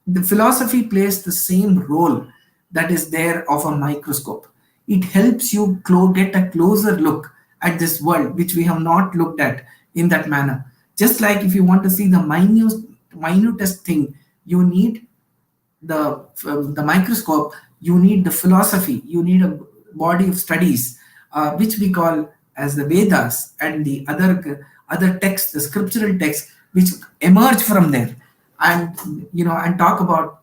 the philosophy plays the same role that is there of a microscope. It helps you get a closer look at this world, which we have not looked at in that manner. Just like if you want to see the minutest thing, you need the microscope, you need the philosophy, you need a body of studies, which we call as the Vedas and the other texts, the scriptural texts, which emerge from there, and and talk about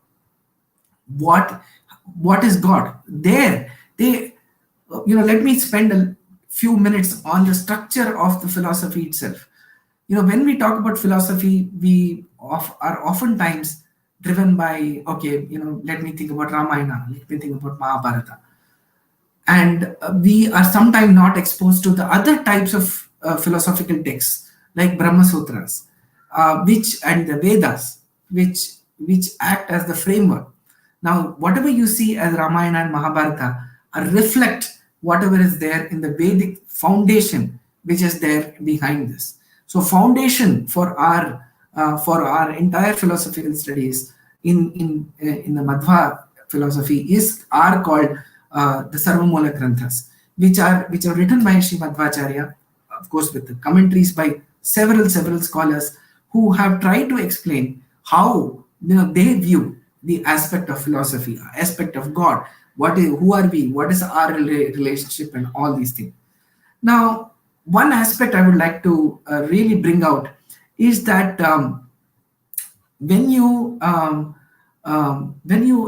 what is God. There, they let me spend a few minutes on the structure of the philosophy itself. When we talk about philosophy, we are oftentimes driven by, okay, let me think about Ramayana, let me think about Mahabharata, and we are sometimes not exposed to the other types of philosophical texts like Brahma Sutras, which and the Vedas, which act as the framework. Now, whatever you see as Ramayana and Mahabharata reflect whatever is there in the Vedic foundation, which is there behind this. So, foundation for our entire philosophical studies in the Madhva philosophy are called the Sarvamoola Granthas, which are written by Sri Madhwacharya, of course, with the commentaries by several scholars who have tried to explain how they view the aspect of philosophy, aspect of God. Who are we? What is our relationship, and all these things. Now, one aspect I would like to really bring out is that when you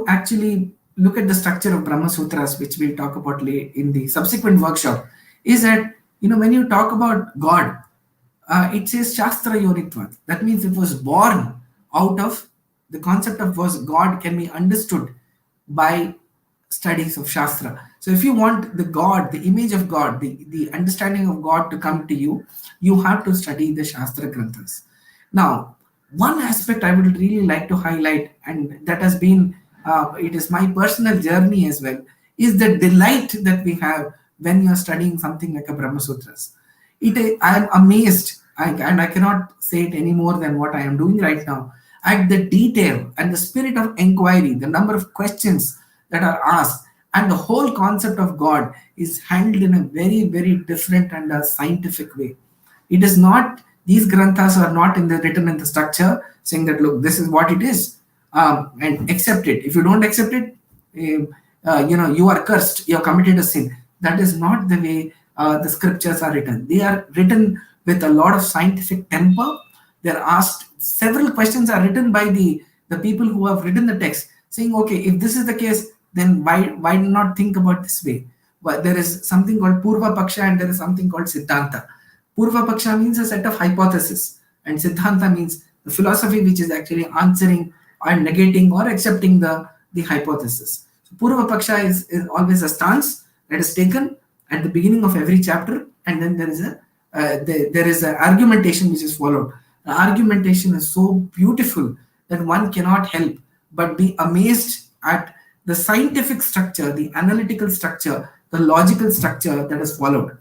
actually look at the structure of Brahma Sutras, which we'll talk about in the subsequent workshop, is that when you talk about God, it says Shastra Yonitvat. That means it was born out of the concept of was God can be understood by studies of Shastra. So if you want the God, the image of God, the understanding of God to come to you, you have to study the Shastra Granthas. Now, one aspect I would really like to highlight, and that has been, it is my personal journey as well, is the delight that we have when you're studying something like a Brahma Sutras. I am amazed, and I cannot say it any more than what I am doing right now, at the detail and the spirit of inquiry, the number of questions that are asked, and the whole concept of God is handled in a very, very different and a scientific way. It is not, these granthas are not written in the structure saying that, look, this is what it is, and accept it. If you don't accept it, you are cursed, you have committed a sin. That is not the way the scriptures are written. They are written with a lot of scientific temper. They're asked, several questions are written by the people who have written the text, saying, okay, if this is the case, then why not think about this way? But there is something called Purva Paksha and there is something called Siddhanta. Purva Paksha means a set of hypotheses, and Siddhanta means the philosophy which is actually answering and negating or accepting the hypothesis. So Purva Paksha is always a stance that is taken at the beginning of every chapter, and then there is an argumentation which is followed. The argumentation is so beautiful that one cannot help but be amazed at the scientific structure, the analytical structure, the logical structure that is followed.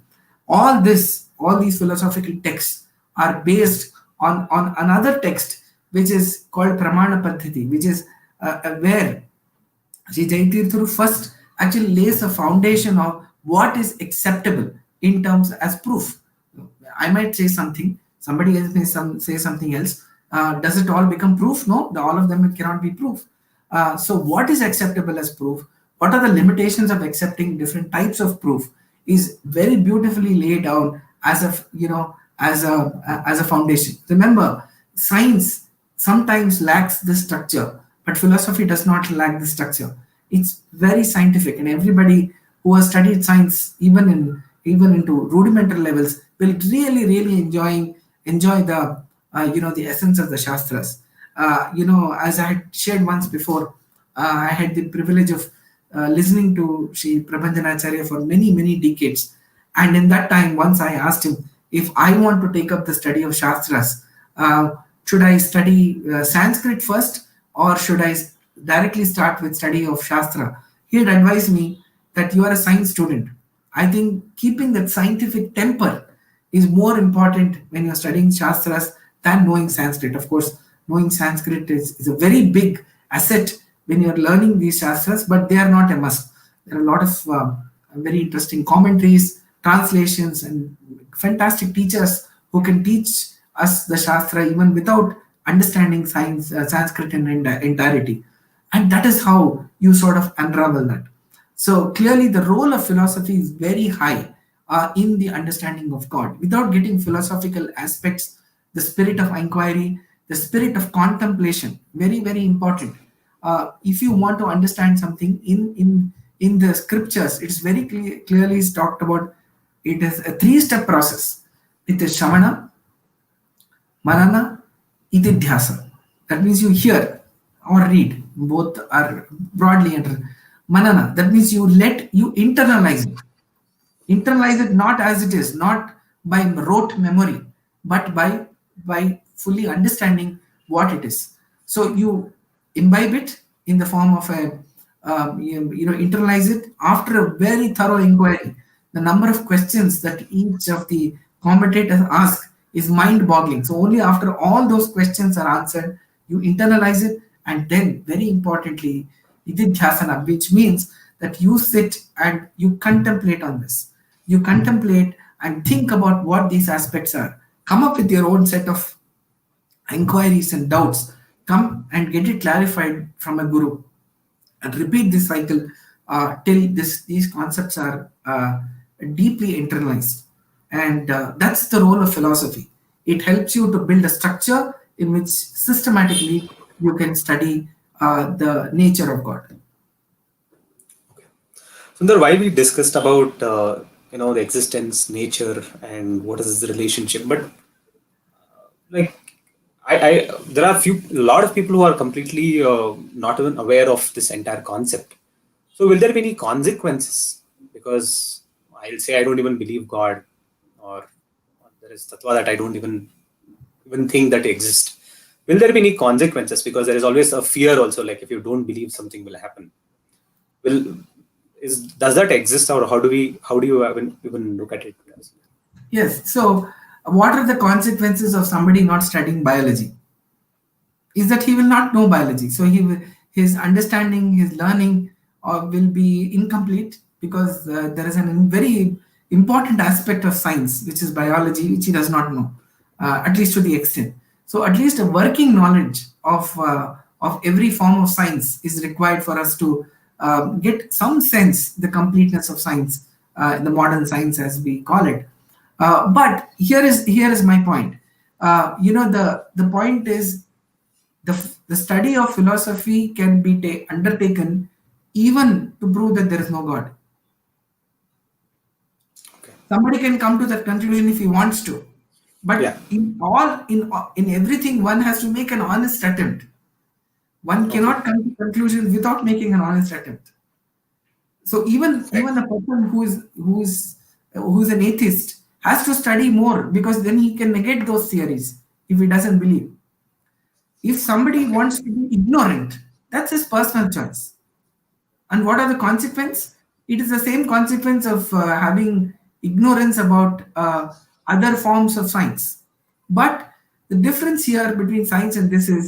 All these philosophical texts are based on another text which is called Pramana Paddhati, which is where Sri Jaitirthuru first actually lays a foundation of what is acceptable in terms as proof. I might say something, somebody else may say something else. Does it all become proof? No, all of them it cannot be proof. So, what is acceptable as proof? What are the limitations of accepting different types of proof? Is very beautifully laid down as a as a foundation. Remember, science sometimes lacks this structure, but philosophy does not lack this structure. It's very scientific, and everybody who has studied science, even into rudimental levels, will really enjoy the the essence of the shastras. As I had shared once before, I had the privilege of listening to Sri Prabhanjanacharya for many decades, and in that time, once I asked him if I want to take up the study of shastras, uh, should I study Sanskrit first, or should I directly start with study of shastra? He had advised me that you are a science student. I think keeping that scientific temper is more important when you're studying shastras than knowing Sanskrit. Of course, knowing Sanskrit is a very big asset when you're learning these shastras, but they are not a must. There are a lot of very interesting commentaries, translations, and fantastic teachers who can teach us the shastra even without understanding science, Sanskrit in entirety. And that is how you sort of unravel that. So clearly, the role of philosophy is very high in the understanding of God. Without getting philosophical aspects, the spirit of inquiry, the spirit of contemplation, very important. If you want to understand something in the scriptures, it's very clearly talked about. It is a three-step process. It is Shamana, Manana, Ididhyasa. That means you hear or read. Both are broadly entered. Manana, that means you internalize it. Internalize it not as it is, not by rote memory, but by fully understanding what it is. So you imbibe it in the form of a internalize it after a very thorough inquiry. The number of questions that each of the commentators ask is mind-boggling. So only after all those questions are answered, you internalize it, and then very importantly, ididhyasana, which means that you sit and you contemplate on this. You contemplate and think about what these aspects are. Come up with your own set of inquiries and doubts. Come and get it clarified from a guru, and repeat this cycle till these concepts are deeply internalized. And that's the role of philosophy. It helps you to build a structure in which systematically you can study the nature of God. Sunder, while we discussed about the existence, nature, and what is the relationship, but like there are a lot of people who are completely not even aware of this entire concept. So, will there be any consequences? Because I'll say I don't even believe God, or there is tattva that I don't even think that exists. Will there be any consequences? Because there is always a fear also, like if you don't believe something will happen. Will does that exist, or how do you even look at it? Yes. So, what are the consequences of somebody not studying biology? Is that he will not know biology. So his understanding, his learning will be incomplete, because there is a very important aspect of science, which is biology, which he does not know, at least to the extent. So at least a working knowledge of every form of science is required for us to get some sense the completeness of science, the modern science as we call it. But here is my point. The point is the study of philosophy can be undertaken even to prove that there is no God. Okay. Somebody can come to that conclusion if he wants to, but Yeah. in everything, one has to make an honest attempt. One Okay. cannot come to conclusions without making an honest attempt. So even Right. a person who's an atheist has to study more, because then he can negate those theories if he doesn't believe. If somebody Okay. wants to be ignorant, that's his personal choice. And what are the consequence? It is the same consequence of having ignorance about other forms of science. But the difference here between science and this is,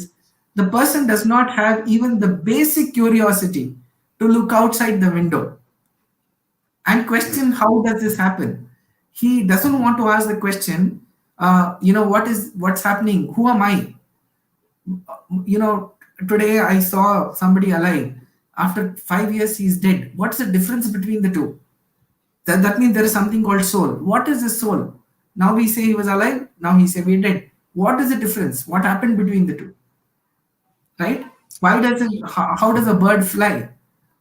the person does not have even the basic curiosity to look outside the window and Hmm. question how does this happen. He doesn't want to ask the question, what's happening, who am I. you know Today I saw somebody alive. After 5 years he's dead. What's the difference between the two? That means there is something called soul. What is the soul? Now we say he was alive, now he say we're dead. What is the difference? What happened between the two? Right? Why does it how does a bird fly?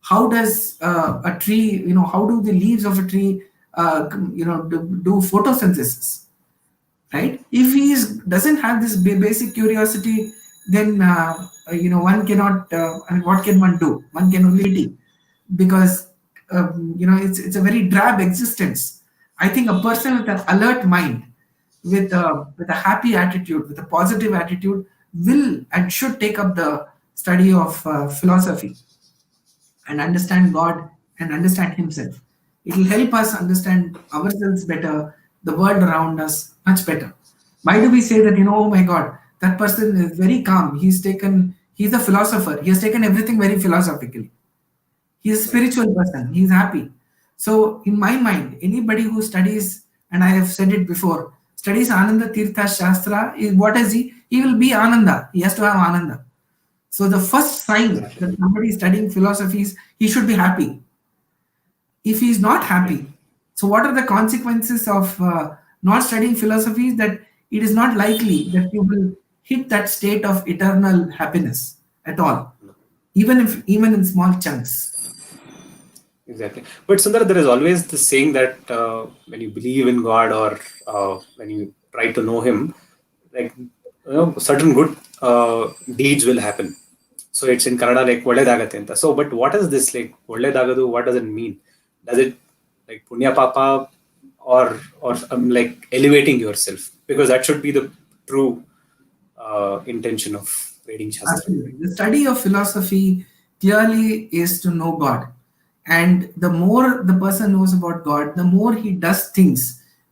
How does a tree, how do the leaves of a tree do photosynthesis? Right? If doesn't have this basic curiosity, then one cannot. I mean, what can one do? One can only pity, because it's a very drab existence. I think a person with an alert mind, with a happy attitude, with a positive attitude, will and should take up the study of philosophy and understand God and understand himself. It will help us understand ourselves better, the world around us much better. Why do we say that, oh my God, that person is very calm. He's a philosopher. He has taken everything very philosophically. He's a Right. spiritual person. He's happy. So, in my mind, anybody who studies, and I have said it before, studies Ananda Tirtha Shastra, is what is he? He will be Ananda. He has to have Ananda. So the first sign Exactly. that somebody is studying philosophy is he should be happy. If he is not Right. happy, so what are the consequences of not studying philosophy? Is that it is not likely that you will hit that state of eternal happiness at all, even in small chunks. Exactly. But Sundar, there is always the saying that when you believe in God, or when you try to know Him, like, certain good deeds will happen. So it's in Kannada like ಒಳ್ಳೆದಾಗತ್ತೆ ಅಂತ. So, but what is this like ಒಳ್ಳೆದಾಗದು? What does it mean? Does it like punya papa, or like elevating yourself? Because that should be the true intention of reading Shastra. Absolutely. The study of philosophy clearly is to know God. And the more the person knows about God, the more he does things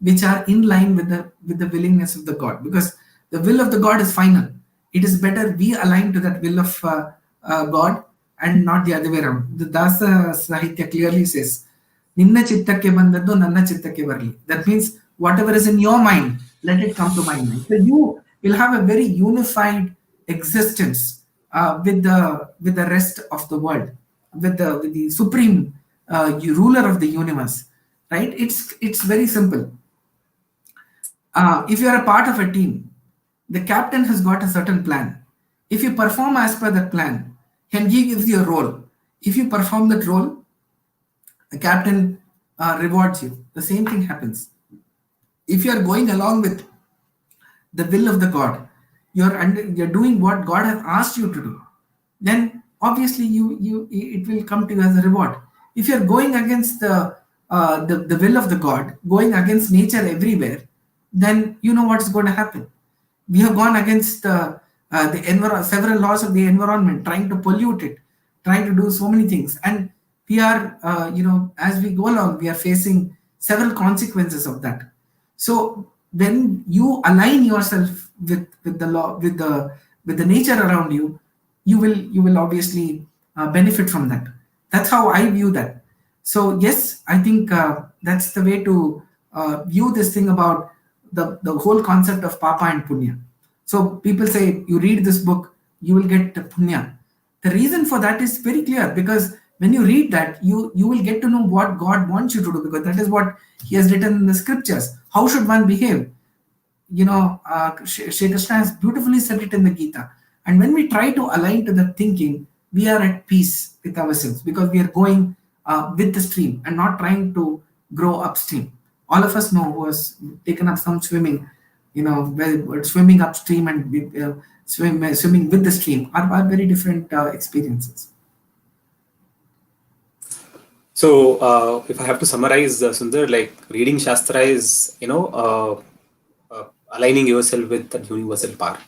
which are in line with the willingness of the God. Because the will of the God is final. It is better we align to that will of God and not the other way around. The Dasa Sahitya clearly says, ನಿನ್ನ ಚಿತ್ತಕ್ಕೆ ಬಂದದ್ದು ನನ್ನ ಚಿತ್ತಕ್ಕೆ ಬರಲಿ. That means whatever is in your mind, let it come to my mind. So you will have a very unified existence with the rest of the world, with the supreme ruler of the universe. Right? It's very simple. If you are a part of a team, the captain has got a certain plan. If you perform as per that plan, he gives you a role. If you perform that role, the captain rewards you. The same thing happens. If you are going along with the will of the God, you're doing what God has asked you to do, then obviously you it will come to you as a reward. If you're going against the will of the God, going against nature everywhere, then you know what's going to happen. We have gone against several laws of the environment, trying to pollute it, trying to do so many things, and we are as we go along, we are facing several consequences of that. So when you align yourself with the law, with the nature around you, you will obviously benefit from that. That's how I view that. So yes, I think that's the way to view this thing about the whole concept of papa and punya. So people say you read this book, you will get punya. The reason for that is very clear, because when you read that, you will get to know what God wants you to do, because that is what He has written in the scriptures. How should one behave? Shri Krishna has beautifully said it in the Gita. And when we try to align to the thinking, we are at peace with ourselves, because we are going with the stream and not trying to grow upstream. All of us know who has taken up some swimming, swimming upstream and swimming with the stream are very different experiences. So, if I have to summarize, Sundar, like reading Shastra is, aligning yourself with the universal power.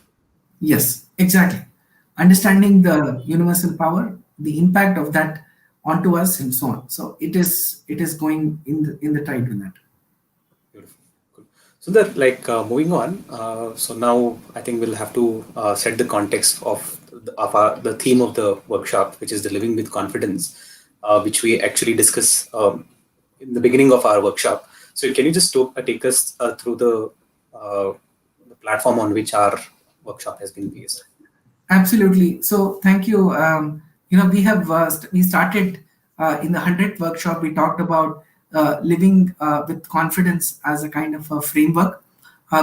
Yes, exactly. Understanding the universal power, the impact of that onto us, and so on. So it is going in the tide with that. Beautiful. Cool. So that, like, moving on. So now I think we'll have to set the context the theme of the workshop, which is the living with confidence, which we actually discuss in the beginning of our workshop. So can you just take us through the platform on which our workshop has been based? Absolutely. So thank you. We started in the 100th workshop. We talked about living with confidence as a kind of a framework.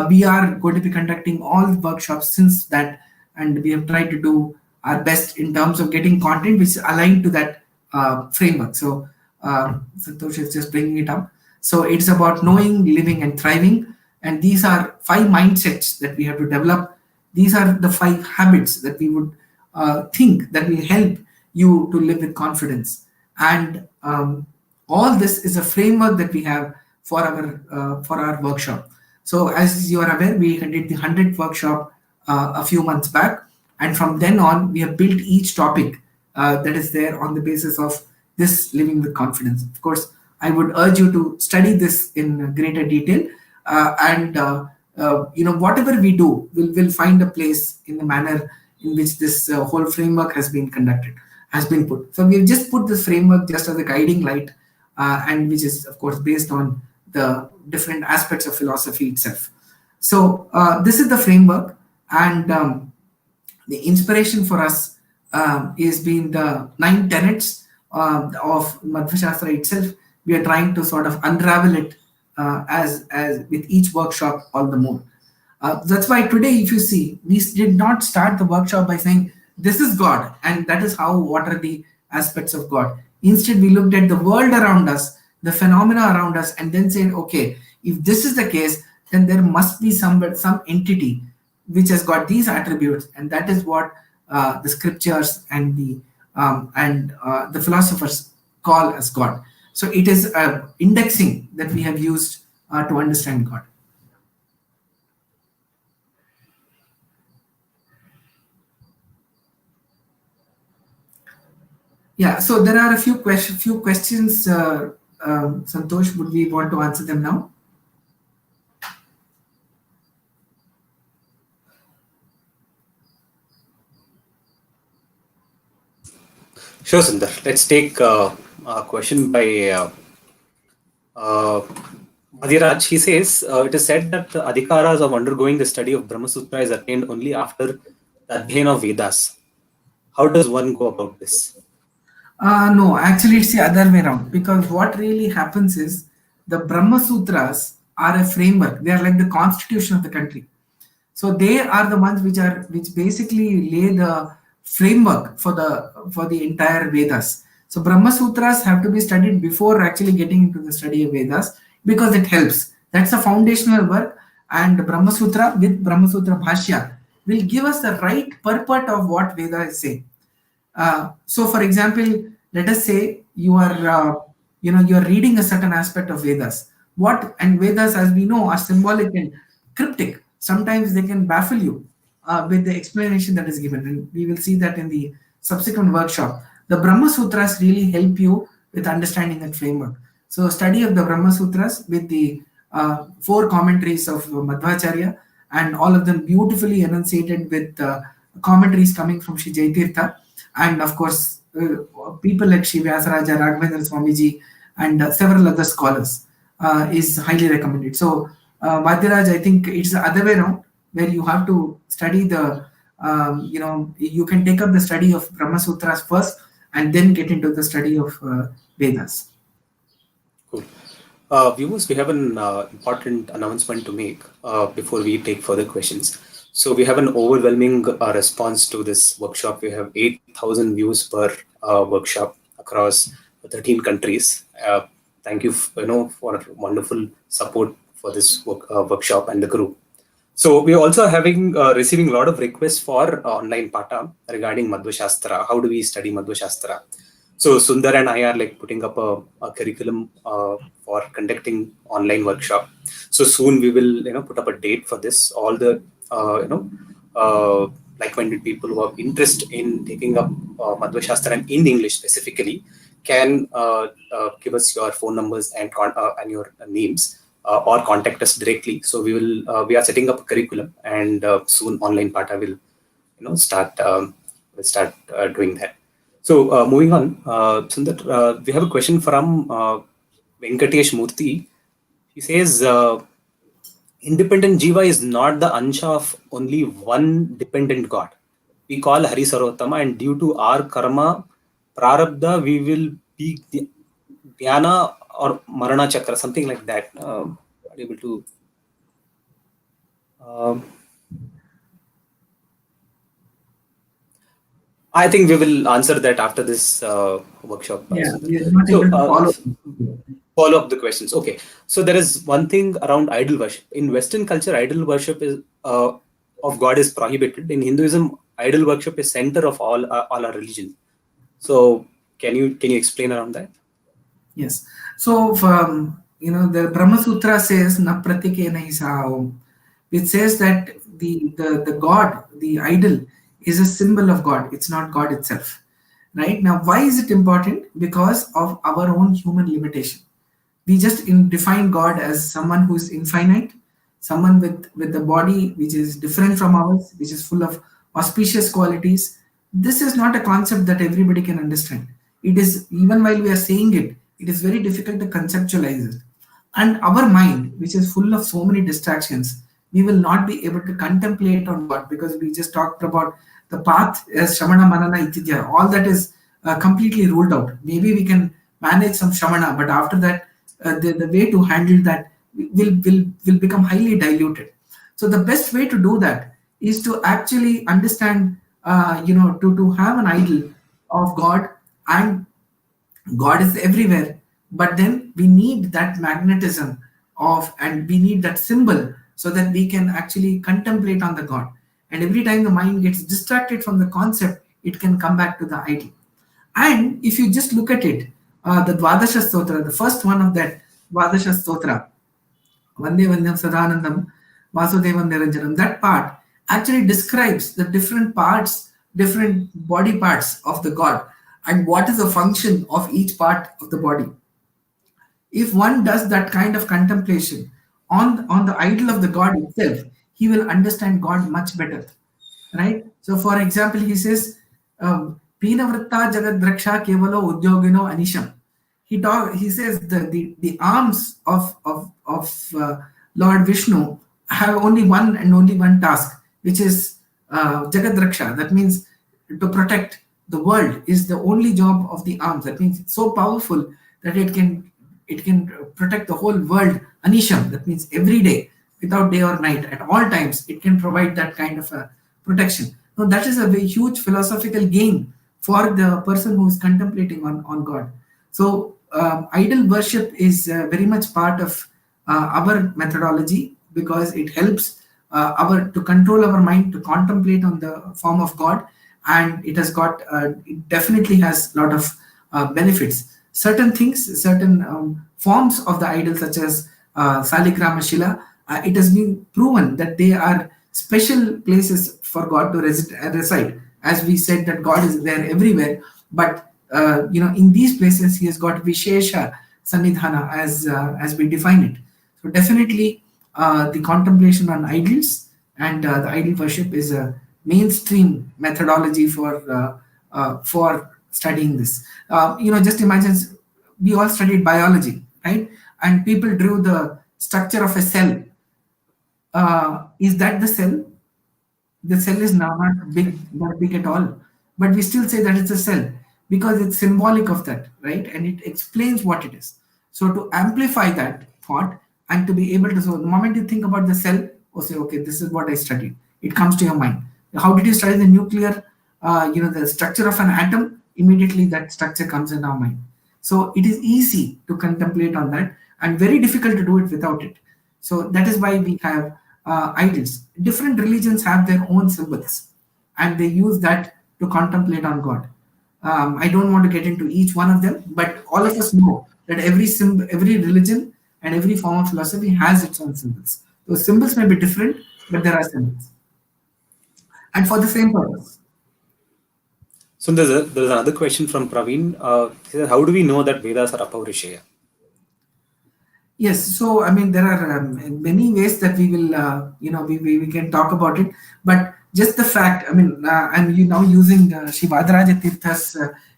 We are going to be conducting all workshops since that, and we have tried to do our best in terms of getting content which is aligned to that framework. So Santosh is just bringing it up. So it's about knowing, living, and thriving. And these are five mindsets that we have to develop. These are the five habits that we would think that will help you to live with confidence. And all this is a framework that we have for our workshop. So as you are aware, we did the 100th workshop a few months back, and from then on, we have built each topic that is there on the basis of this living with confidence. Of course, I would urge you to study this in greater detail, and whatever we do, we'll find a place in the manner in which this whole framework has been conducted, has been put. So we've just put this framework just as a guiding light, and which is of course based on the different aspects of philosophy itself. So this is the framework, and the inspiration for us is being the nine tenets of Madhwacharya itself. We are trying to sort of unravel it as with each workshop all the more. That's why today, if you see, we did not start the workshop by saying this is God and that is how what are the aspects of God. Instead, we looked at the world around us, the phenomena around us, and then said, okay, if this is the case, then there must be some entity which has got these attributes, and that is what the scriptures and the philosophers call as God. So it is indexing that we have used to understand God. Yeah, so there are a few questions. Santosh, would we want to answer them now? Sure, Sundar. Let's take a question by uh, Madhiraj. He says, it is said that the adhikaras of undergoing the study of Brahma Sutra is attained only after the adhyan of Vedas. How does one go about this? No, actually, it's the other way around, because what really happens is the Brahma Sutras are a framework. They are like the constitution of the country. So they are the ones which basically lay the framework for the entire Vedas. So Brahma Sutras have to be studied before actually getting into the study of Vedas, because it helps. That's a foundational work, and Brahma Sutra with Brahma Sutra Bhashya will give us the right purport of what Veda is saying. So, for example, let us say you are reading a certain aspect of Vedas. What and Vedas, as we know, are symbolic and cryptic. Sometimes they can baffle you with the explanation that is given, and we will see that in the subsequent workshop. The Brahma Sutras really help you with understanding that framework. So, study of the Brahma Sutras with the four commentaries of Madhwacharya, and all of them beautifully enunciated with commentaries coming from Sri Jaitirtha, and of course people like Sri Vyasaraja, Raghavendra Swamiji, and several other scholars is highly recommended. So Madhiraj, I think it's the other way around, where you have to study you can take up the study of Brahma Sutras first and then get into the study of Vedas. Cool. Viewers, we have an important announcement to make before we take further questions. So we have an overwhelming response to this workshop. We have 8,000 views per workshop across 13 countries. Thank you, for wonderful support for this workshop and the group. So we are also having receiving a lot of requests for online pata regarding Madhwashastra. How do we study Madhwashastra? So Sundar and I are like putting up a curriculum for conducting online workshop. So soon we will put up a date for this. All the uh, like-minded people who have interest in taking up Madhwashastra and in English specifically can give us your phone numbers and your names or contact us directly. So we are setting up a curriculum, and soon online Pata will start doing that. So moving on, Sundar, we have a question from Venkatesh Murthy. He says, independent Jiva is not the Ansha of only one dependent God. We call Hari Sarvotama, and due to our karma, Prarabdha, we will be Dhyana or Marana Chakra, something like that. Are you able to? Um I think we will answer that after this workshop, Yeah, Sundar. we are not So, able to follow. follow up the questions. Okay. So, there is one thing around idol worship. In Western culture, idol worship is of God is prohibited. In Hinduism, idol worship is center of all our religion. So, can you explain around that? Yes. So, the Brahma Sutra says, "Na pratikena hi saham," which says that the God, the idol, is a symbol of God. It's not God itself. Right? Now, why is it important? Because of our own human limitation. We just define God as someone who is infinite, someone with the body which is different from ours, which is full of auspicious qualities. This is not a concept that everybody can understand. It is, even while we are saying it, it is very difficult to conceptualize it. And our mind, which is full of so many distractions, we will not be able to contemplate on God, because we just talked about the path as Shamana, Manana, Itidya. All that is completely ruled out. Maybe we can manage some Shamana, but after that, the way to handle that will become highly diluted. So the best way to do that is to actually understand, to have an idol of God, and God is everywhere, but then we need that magnetism and we need that symbol so that we can actually contemplate on the God. And every time the mind gets distracted from the concept, it can come back to the idol. And if you just look at it, the Dvadasha Stotra, the first one of that Dvadasha Stotra, Vande Vandam Sadanandam Vasudevam Niranjanam, that part actually describes the different parts, different body parts of the God, and what is the function of each part of the body. If one does that kind of contemplation on the idol of the God itself, he will understand God much better, right? So, for example, he says, Pinavritta Jagat Draksha Kevalo Udyogino Anisham. He says the arms of Lord Vishnu have only one and only one task, which is Jagat Draksha. That means to protect the world is the only job of the arms. That means it's so powerful that it can protect the whole world. Anisham. That means every day, without day or night, at all times, it can provide that kind of a protection. Now, that is a very huge philosophical gain for the person who is contemplating on God. So, idol worship is very much part of our methodology, because it helps our to control our mind to contemplate on the form of God, and it definitely has a lot of benefits. Certain things, certain forms of the idol, such as Saligrama Shila, it has been proven that they are special places for God to reside. As we said, that God is there everywhere, but in these places He has got Vishesha Sannidhana, as we define it. So definitely, the contemplation on idols and the idol worship is a mainstream methodology for studying this. Just imagine, we all studied biology, right? And people drew the structure of a cell. Is that the cell? The cell is now not big, not big at all, but we still say that it's a cell because it's symbolic of that, right? And it explains what it is. So to amplify that thought and to be able to, so the moment you think about the cell, or say, okay, this is what I studied, it comes to your mind. How did you study the nuclear, the structure of an atom? Immediately that structure comes in our mind. So it is easy to contemplate on that and very difficult to do it without it. So that is why we have idols. Different religions have their own symbols, and they use that to contemplate on God. I don't want to get into each one of them, but all of us know that every religion and every form of philosophy has its own symbols. Those symbols may be different, but there are symbols, and for the same purpose. So there's another question from Praveen. He said, how do we know that Vedas are Apaurishaya? Yes, so I mean there are many ways that we will we can talk about it, but just the fact, I mean, I'm now using Shivadaraja Tirtha's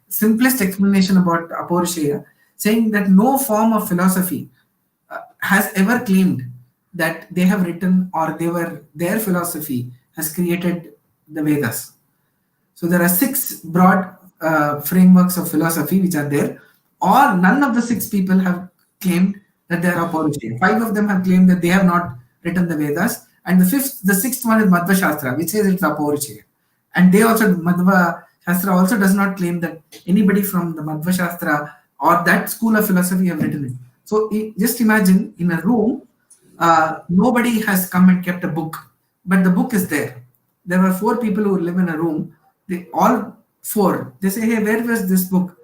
simplest explanation about Apaurishaya, saying that no form of philosophy has ever claimed that they have written or their philosophy has created the Vedas. So there are six broad frameworks of philosophy which are there. All none of the six people have claimed that they are Apaurusheya. Five of them have claimed that they have not written the Vedas, and the sixth one is Madhwacharya, which says it's Apaurusheya. And they also Madhva Shastra also does not claim that anybody from the Madhva Shastra or that school of philosophy have written it. So just imagine in a room, nobody has come and kept a book, but the book is there. There were four people who live in a room. They all four. They say, "Hey, where was this book?"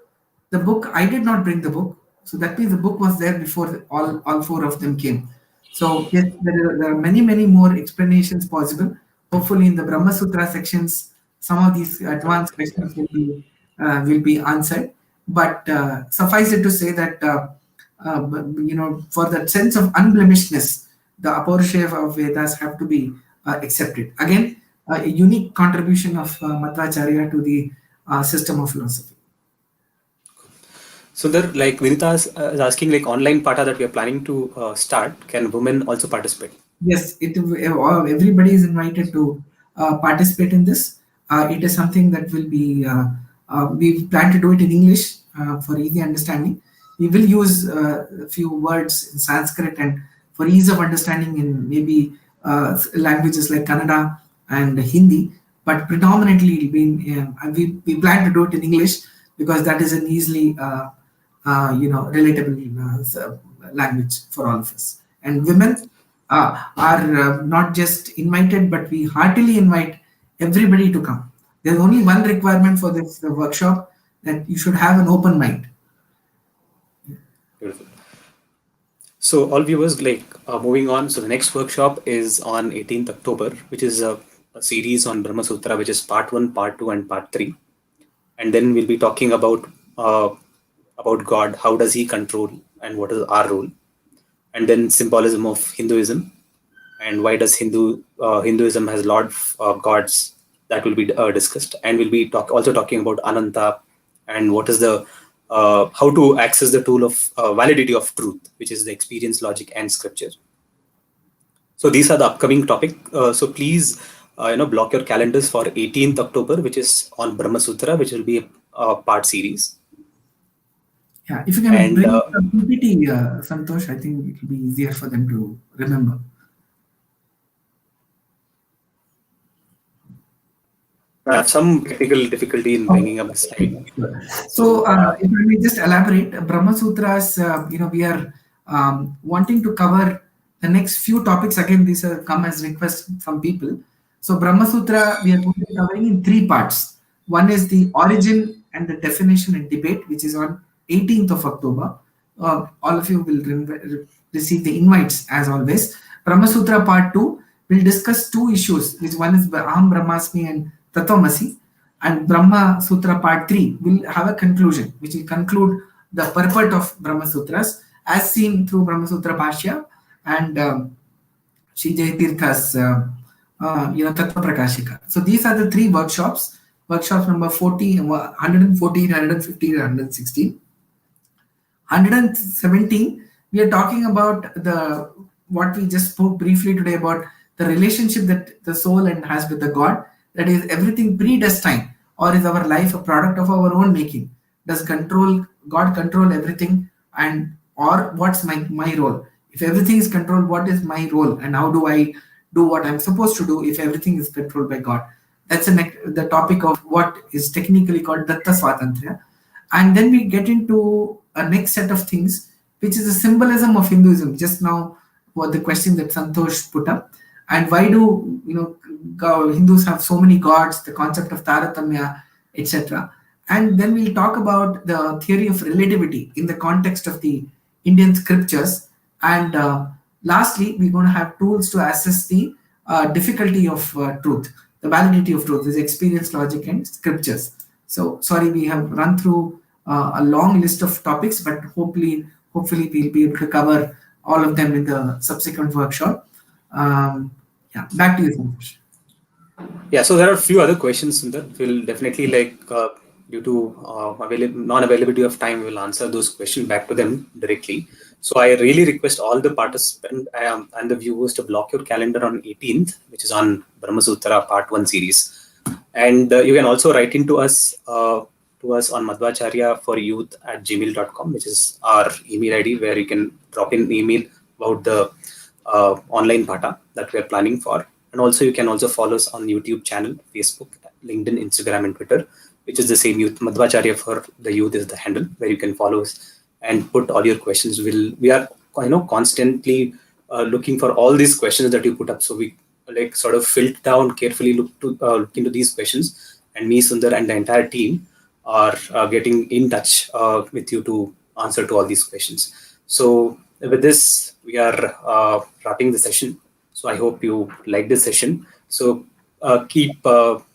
The book. I did not bring the book, so that means the book was there before all four of them came. So yes, there are many more explanations possible. Hopefully, in the Brahma Sutra sections, some of these advanced questions will be answered. But suffice it to say that for that sense of unblemishedness, the Apaurusheya of Vedas have to be accepted. Again, a unique contribution of Madhwacharya to the system of philosophy. So there, like Vinita is asking, like online pata that we are planning to start, can women also participate? Yes, everybody is invited to participate in this. It is something that will be, we plan to do it in English for easy understanding. We will use a few words in Sanskrit and for ease of understanding in maybe languages like Kannada and Hindi, but predominantly it'll be we plan to do it in English because that is an easily relatable language for all of us. And women are not just invited, but we heartily invite everybody to come. There's only one requirement for this workshop, that you should have an open mind. Beautiful. So all viewers, like moving on. So the next workshop is on 18th October, which is a series on Brahma Sutra, which is part 1, part 2, and part 3. And then we'll be talking about God, how does he control, and what is our role, and then symbolism of Hinduism, and why does Hinduism has lot of gods, that will be discussed. And we'll be also talking about Ananta, and what is the how to access the tool of validity of truth, which is the experience, logic, and scripture. So these are the upcoming topic. So please, block your calendars for 18th October, which is on Brahma Sutra, which will be a part series. Yeah, if you can And bring the PPT, Santosh, I think it will be easier for them to remember. I have some technical difficulty in bringing up the slide. So, if I may just elaborate, Brahma Sutras, we are wanting to cover the next few topics. Again, these are come as requests from people. So, Brahma Sutra, we are going to be covering in three parts. One is the origin and the definition and debate, which is on 18th of October. All of you will receive the invites as always. Brahma Sutra Part 2 will discuss two issues, which one is Aham Brahmasmi and Tatvamasi, and Brahma Sutra Part 3 will have a conclusion, which will conclude the purport of Brahma Sutras as seen through Brahma Sutra Bhashya and Sri Jayatirtha's Tattva Prakashika. So these are the three workshops. Workshop number 114, 115, 116. 117, we are talking about what we just spoke briefly today about the relationship that the soul and has with the God. That is everything predestined, or is our life a product of our own making? Does God control everything, and or what's my role? If everything is controlled, what is my role, and how do I do what I'm supposed to do if everything is controlled by God? That's the topic of what is technically called Datta Swatantriya. And then we get into a next set of things, which is the symbolism of Hinduism. Just now, what the question that Santosh put up. And why do Hindus have so many gods, the concept of Taratamya, etc. And then we'll talk about the theory of relativity in the context of the Indian scriptures. And lastly, we're going to have tools to assess the difficulty of truth, the validity of truth, is experience, logic, and scriptures. So sorry, we have run through a long list of topics, but hopefully we'll be able to cover all of them in the subsequent workshop. Yeah, back to you, Santosh. Yeah, so there are a few other questions, Sundar. We'll definitely due to non-availability of time, we'll answer those questions back to them directly. So I really request all the participants and the viewers to block your calendar on 18th, which is on Brahma Sutra Part 1 series. And you can also write into us on Madhwacharya for youth at gmail.com, which is our email ID, where you can drop in email about the online pata that we are planning for. And also you can also follow us on YouTube channel, Facebook, LinkedIn, Instagram, and Twitter, which is the same youth. Madhwacharya for the youth is the handle where you can follow us and put all your questions. We are constantly looking for all these questions that you put up. So we sort of filter down carefully, look into these questions, and me, Sundar, and the entire team are getting in touch with you to answer to all these questions. So with this, we are wrapping the session. So I hope you like this session. So keep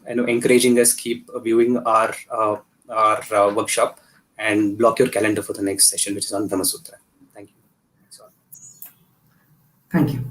encouraging us, keep viewing our workshop, and block your calendar for the next session, which is on Brahma Sutra. Thank you. Thank you.